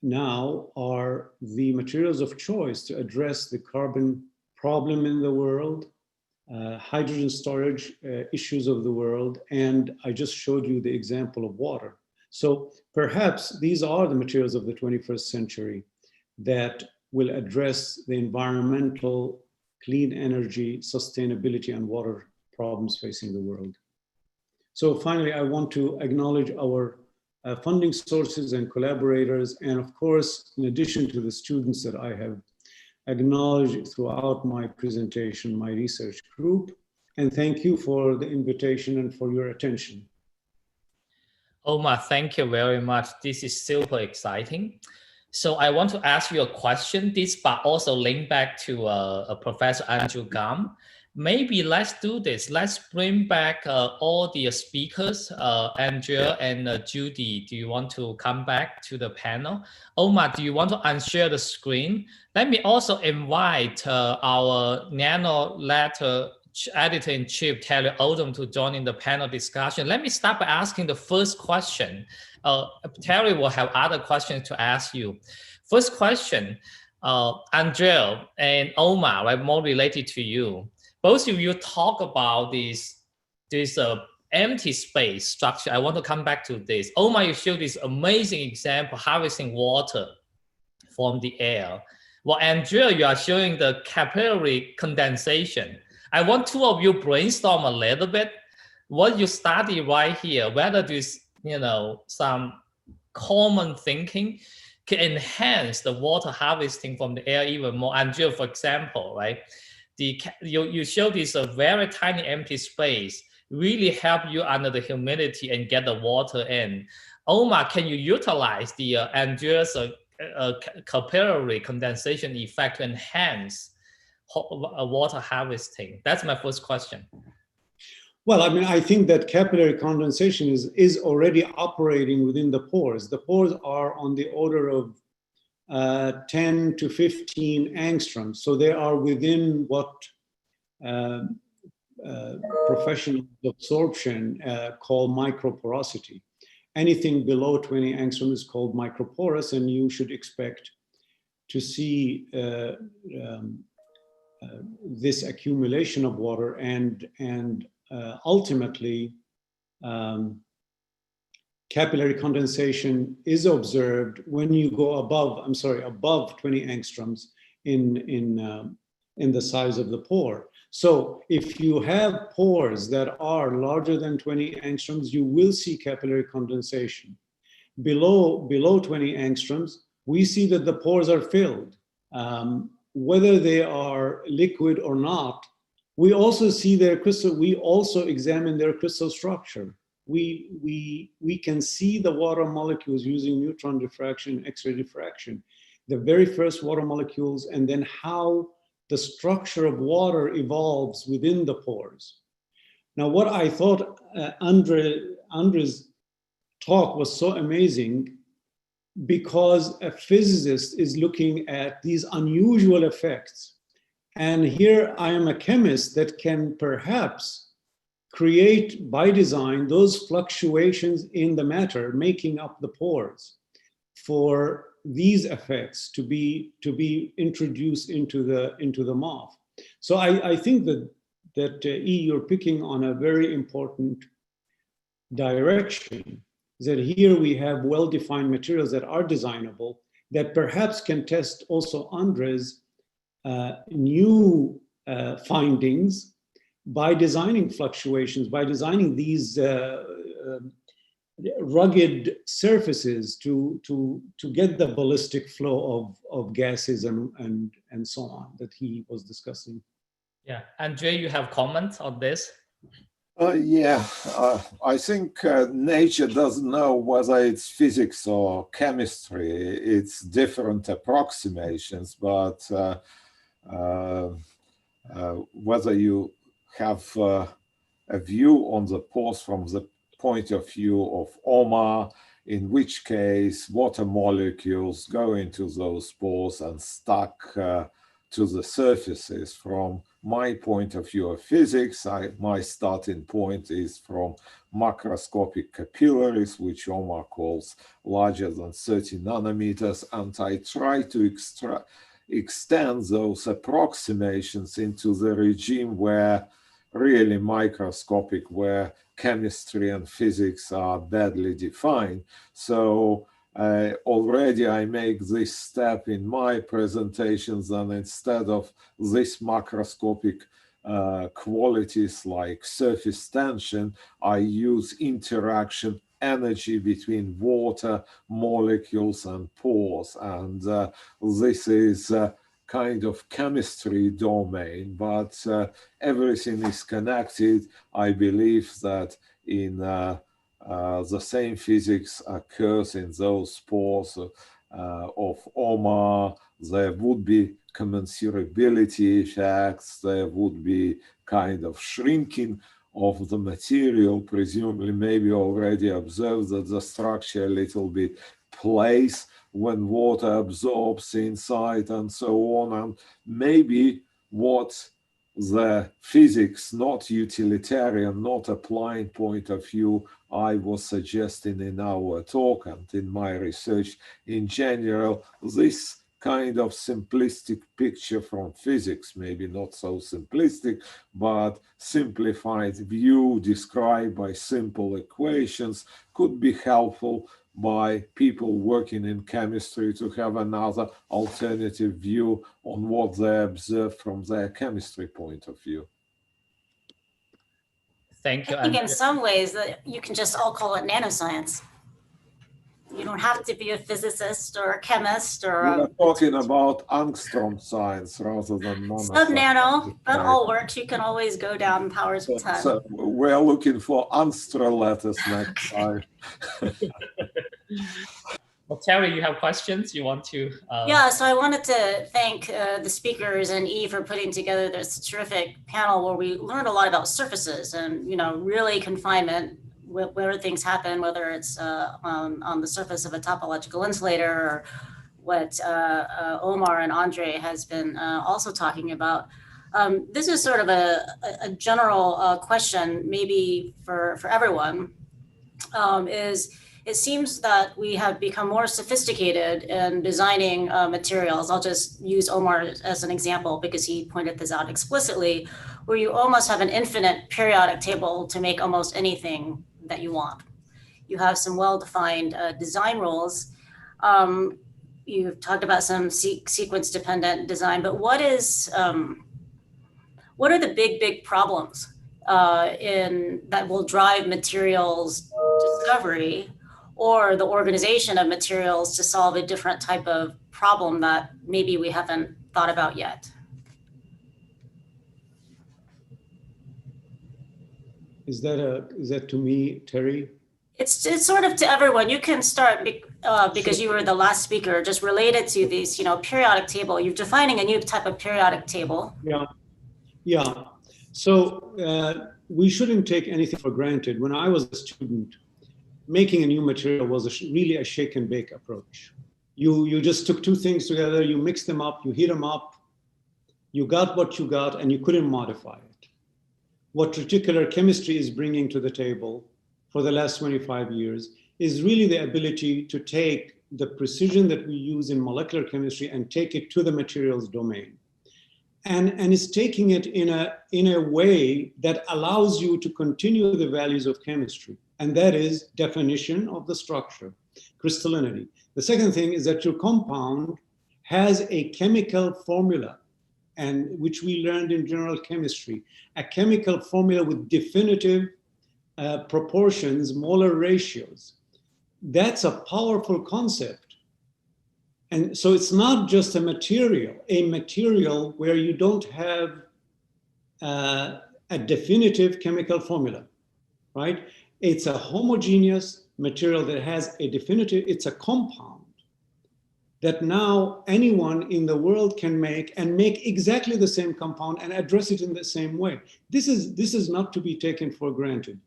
[SPEAKER 4] now are the materials of choice to address the carbon problem in the world, hydrogen storage issues of the world, and I just showed you the example of water. So perhaps these are the materials of the 21st century that will address the environmental, clean energy, sustainability, and water problems facing the world. So finally, I want to acknowledge our funding sources and collaborators, and of course, in addition to the students that I have acknowledged throughout my presentation, my research group, and thank you for the invitation and for your attention.
[SPEAKER 1] Omar, thank you very much. This is super exciting. So I want to ask you a question, this but also link back to Professor Andrew Gam. Maybe let's do this. Let's bring back all the speakers, Andrea and Judy. Do you want to come back to the panel? Omar, do you want to unshare the screen? Let me also invite our Nano letter editor-in-chief, Terry Oldham, to join in the panel discussion. Let me start by asking the first question. Terry will have other questions to ask you. First question, Andrea and Omar, right, more related to you. Both of you talk about this empty space structure. I want to come back to this. Omar, you showed this amazing example, harvesting water from the air. Well, Andrea, you are showing the capillary condensation. I want two of you brainstorm a little bit what you study right here, whether this, some common thinking can enhance the water harvesting from the air even more. Andrea, for example, right? You show this a very tiny empty space really help you under the humidity and get the water in. Omar, can you utilize the Andrea's capillary condensation effect to enhance water harvesting? That's my first question.
[SPEAKER 4] Well, I mean, I think that capillary condensation is already operating within the pores. The pores are on the order of 10 to 15 angstroms. So they are within what professional absorption call microporosity. Anything below 20 angstrom is called microporous, and you should expect to see this accumulation of water and ultimately capillary condensation is observed when you go above 20 angstroms in the size of the pore. So if you have pores that are larger than 20 angstroms, you will see capillary condensation. Below 20 angstroms, we see that the pores are filled. Whether they are liquid or not, we also see their crystal, we also examine their crystal structure. We can see the water molecules using neutron diffraction, X-ray diffraction, the very first water molecules, and then how the structure of water evolves within the pores. Now, what I thought Andre's talk was so amazing, because a physicist is looking at these unusual effects. And here I am a chemist that can perhaps create by design those fluctuations in the matter making up the pores for these effects to be introduced into the MOF. So I think that you're picking on a very important direction, that here we have well-defined materials that are designable, that perhaps can test also Andre's new findings by designing fluctuations, by designing these rugged surfaces to get the ballistic flow of gases and so on that he was discussing.
[SPEAKER 1] Yeah, Andre, you have comments on this?
[SPEAKER 2] I think nature doesn't know whether it's physics or chemistry. It's different approximations, but whether you have a view on the pores from the point of view of OMA, in which case water molecules go into those pores and stuck to the surfaces. From my point of view of physics, my starting point is from macroscopic capillaries, which OMA calls larger than 30 nanometers, and I try to extend those approximations into the regime where really microscopic, where chemistry and physics are badly defined. So already I make this step in my presentations, and instead of this macroscopic qualities like surface tension, I use interaction energy between water molecules and pores, and this is kind of chemistry domain, but everything is connected. I believe that in the same physics occurs in those pores of OMA. There would be commensurability effects, there would be kind of shrinking of the material, presumably maybe already observed that the structure a little bit plays when water absorbs inside and so on. And maybe what the physics, not utilitarian, not applying point of view I was suggesting in our talk and in my research in general, this kind of simplistic picture from physics, maybe not so simplistic, but simplified view described by simple equations, could be helpful by people working in chemistry to have another alternative view on what they observe from their chemistry point of view.
[SPEAKER 1] Thank you.
[SPEAKER 7] I think in some ways that you can just all call it nanoscience. You don't have to be a physicist or a chemist or
[SPEAKER 2] We're talking about angstrom science rather than nano.
[SPEAKER 7] Sub-nano, that all works. You can always go down powers of 10.
[SPEAKER 2] So we're looking for Anstra letters next time.
[SPEAKER 1] Well, Terry, you have questions you want to?
[SPEAKER 7] Yeah, so I wanted to thank the speakers and Eve for putting together this terrific panel where we learned a lot about surfaces and, really confinement, where things happen, whether it's on the surface of a topological insulator or what Omar and Andre has been also talking about. This is sort of a general question, maybe for everyone, is it seems that we have become more sophisticated in designing materials. I'll just use Omar as an example because he pointed this out explicitly, where you almost have an infinite periodic table to make almost anything that you want. You have some well-defined design rules. You've talked about some sequence-dependent design, but what are the big problems that will drive materials discovery or the organization of materials to solve a different type of problem that maybe we haven't thought about yet?
[SPEAKER 4] Is that to me, Terry?
[SPEAKER 7] It's sort of to everyone. You can start because you were the last speaker, just related to these, periodic table. You're defining a new type of periodic table.
[SPEAKER 4] Yeah. So we shouldn't take anything for granted. When I was a student, making a new material was really a shake and bake approach. You just took two things together, you mixed them up, you heat them up, you got what you got, and you couldn't modify it. What reticular chemistry is bringing to the table for the last 25 years is really the ability to take the precision that we use in molecular chemistry and take it to the materials domain. And it's taking it in a way that allows you to continue the values of chemistry. And that is definition of the structure, crystallinity. The second thing is that your compound has a chemical formula, and which we learned in general chemistry, a chemical formula with definitive proportions, molar ratios. That's a powerful concept. And so it's not just a material where you don't have a definitive chemical formula, right? It's a homogeneous material that has a definitive, it's a compound that now anyone in the world can make exactly the same compound and address it in the same way. This is not to be taken for granted.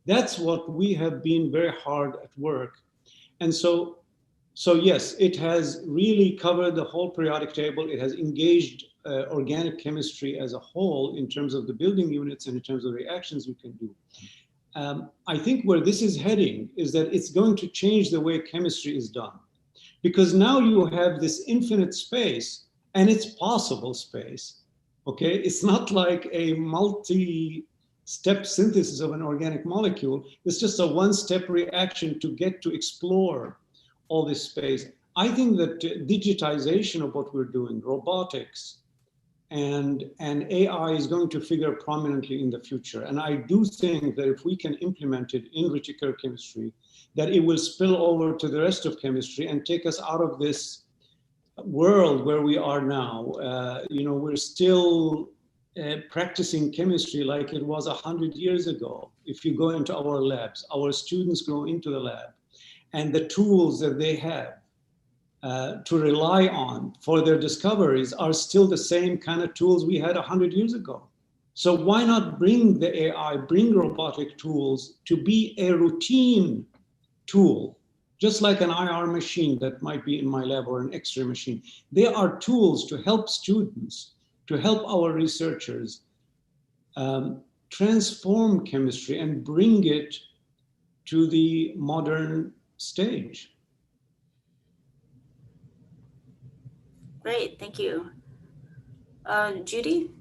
[SPEAKER 4] That's what we have been very hard at work. And so yes, it has really covered the whole periodic table. It has engaged organic chemistry as a whole in terms of the building units and in terms of reactions we can do. I think where this is heading is that it's going to change the way chemistry is done. Because now you have this infinite space, and it's possible space, okay? It's not like a multi-step synthesis of an organic molecule. It's just a one-step reaction to get to explore all this space. I think that digitization of what we're doing, robotics, and AI is going to figure prominently in the future. And I do think that if we can implement it in reticular chemistry, that it will spill over to the rest of chemistry and take us out of this world where we are now. We're still practicing chemistry like it was 100 years ago. If you go into our labs, our students go into the lab, and the tools that they have to rely on for their discoveries are still the same kind of tools we had 100 years ago. So why not bring the AI, bring robotic tools to be a routine tool, just like an IR machine that might be in my lab or an X-ray machine. They are tools to help students, to help our researchers transform chemistry and bring it to the modern stage.
[SPEAKER 7] Great, thank you. Judy?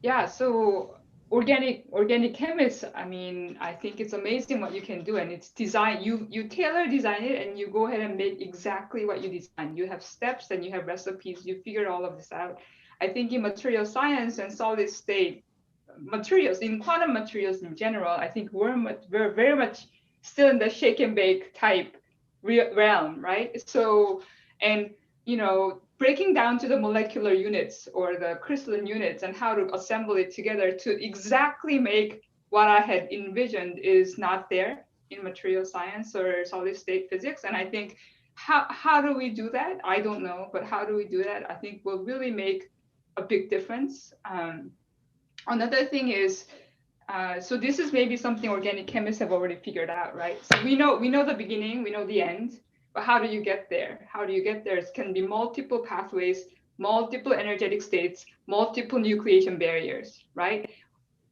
[SPEAKER 3] Yeah, so organic chemists, I think it's amazing what you can do, and it's design, you tailor design it and you go ahead and make exactly what you design. You have steps and you have recipes, you figure all of this out. I think in material science and solid state materials, in quantum materials in general, I think we're very much still in the shake and bake type realm, right? So, and breaking down to the molecular units or the crystalline units and how to assemble it together to exactly make what I had envisioned is not there. in material science or solid state physics. And I think how do we do that? I don't know, but how do we do that? I think will really make a big difference. Another thing is, so this is maybe something organic chemists have already figured out, right? So we know the beginning, we know the end, but how do you get there? How do you get there? It can be multiple pathways, multiple energetic states, multiple nucleation barriers, right?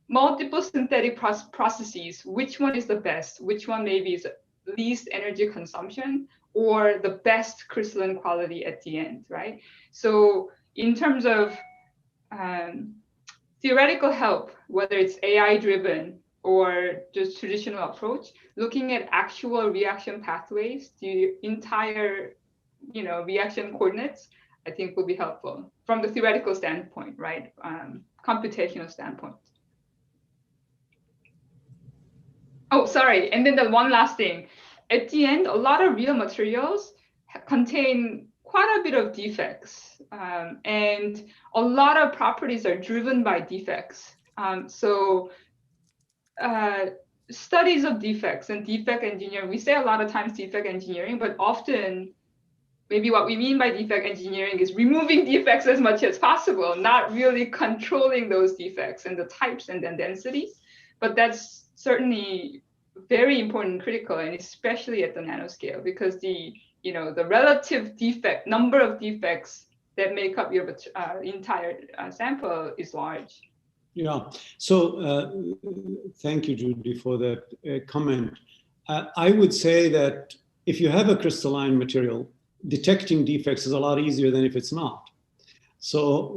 [SPEAKER 3] Multiple synthetic processes. Which one is the best? Which one maybe is least energy consumption or the best crystalline quality at the end, right? So in terms of theoretical help, whether it's AI driven or just traditional approach, looking at actual reaction pathways, the entire, reaction coordinates, I think will be helpful from the theoretical standpoint, right? Computational standpoint. Oh, sorry. And then the one last thing. At the end, a lot of real materials contain quite a bit of defects. And a lot of properties are driven by defects. So studies of defects and defect engineering, we say a lot of times defect engineering, but often maybe what we mean by defect engineering is removing defects as much as possible, not really controlling those defects and the types and then densities. But that's certainly very important and critical, and especially at the nanoscale, because the relative defect number of defects that make up your entire sample is large.
[SPEAKER 4] Yeah. So thank you, Judy, for that comment. I would say that if you have a crystalline material, detecting defects is a lot easier than if it's not. So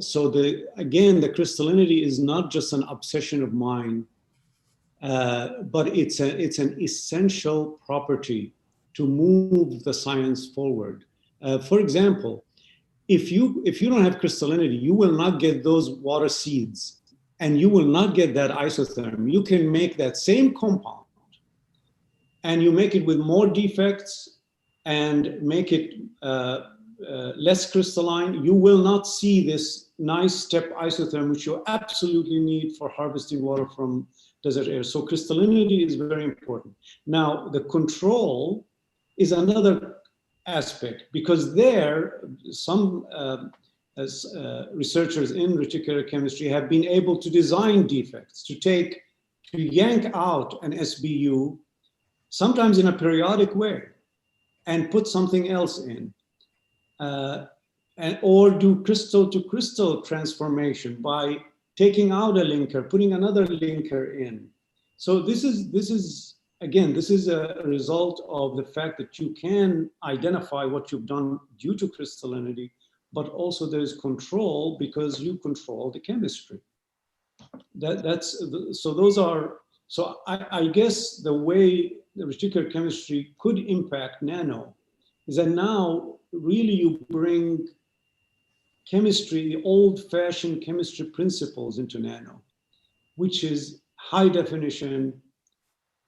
[SPEAKER 4] again, the crystallinity is not just an obsession of mine, but it's an essential property to move the science forward. For example, if you don't have crystallinity, you will not get those water seeds, and you will not get that isotherm. You can make that same compound, and you make it with more defects and make it less crystalline. You will not see this nice step isotherm, which you absolutely need for harvesting water from desert air. So crystallinity is very important. Now, the control is another aspect, because there, some researchers in reticular chemistry have been able to design defects, to yank out an SBU, sometimes in a periodic way, and put something else in, or do crystal to crystal transformation by taking out a linker, putting another linker in. So this is a result of the fact that you can identify what you've done due to crystallinity, but also there's control because you control the chemistry. So I guess the way the reticular chemistry could impact nano is that now really you bring chemistry, the old-fashioned chemistry principles into nano, which is high definition,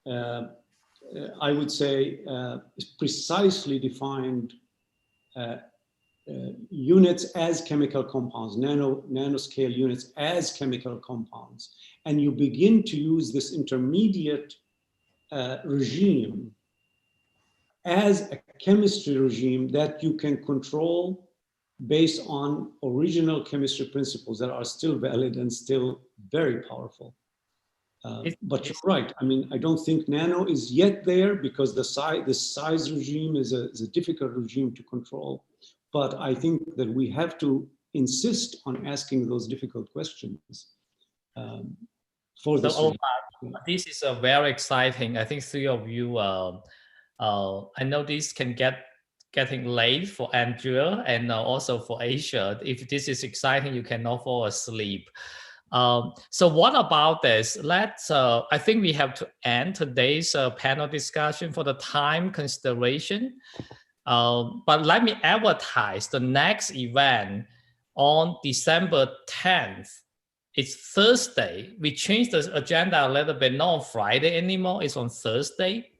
[SPEAKER 4] I would say precisely defined units as chemical compounds, nanoscale units as chemical compounds. And you begin to use this intermediate regime as a chemistry regime that you can control based on original chemistry principles that are still valid and still very powerful. But you're right. I mean, I don't think nano is yet there because the size regime is a difficult regime to control. But I think that we have to insist on asking those difficult questions for this.
[SPEAKER 1] This is very exciting. I think three of you, I know this can getting late for Andrea and also for Asia. If this is exciting, you cannot fall asleep. So what about this? I think we have to end today's panel discussion for the time consideration. But let me advertise the next event on December 10th. It's Thursday. We changed the agenda a little bit, not on Friday anymore, it's on Thursday.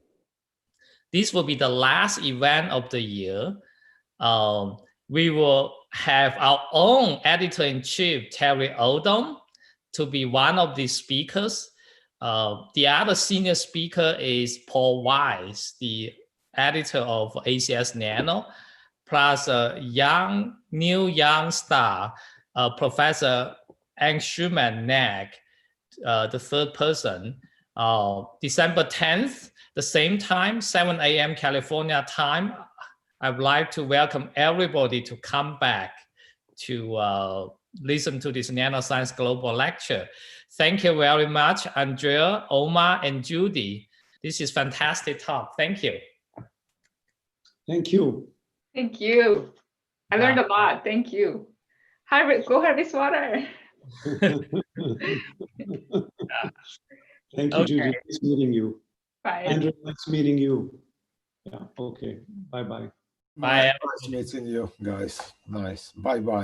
[SPEAKER 1] This will be the last event of the year. We will have our own editor-in-chief, Terry Oldham, to be one of the speakers. The other senior speaker is Paul Wise, the editor of ACS Nano, plus a new young star, Professor Anshuman Nag, the third person. December 10th, the same time, 7 a.m. California time, I would like to welcome everybody to come back to listen to this Nanoscience Global Lecture. Thank you very much, Andrea, Omar, and Judy. This is fantastic talk. Thank you.
[SPEAKER 4] Thank you.
[SPEAKER 3] Thank you. I learned a lot. Thank you. Go harvest water.
[SPEAKER 4] Thank you, Judy.
[SPEAKER 1] Okay.
[SPEAKER 4] Nice meeting you.
[SPEAKER 3] Bye.
[SPEAKER 4] Andrew, nice meeting you. Yeah, okay. Bye-bye.
[SPEAKER 1] Bye.
[SPEAKER 2] Nice meeting you guys. Nice. Bye bye.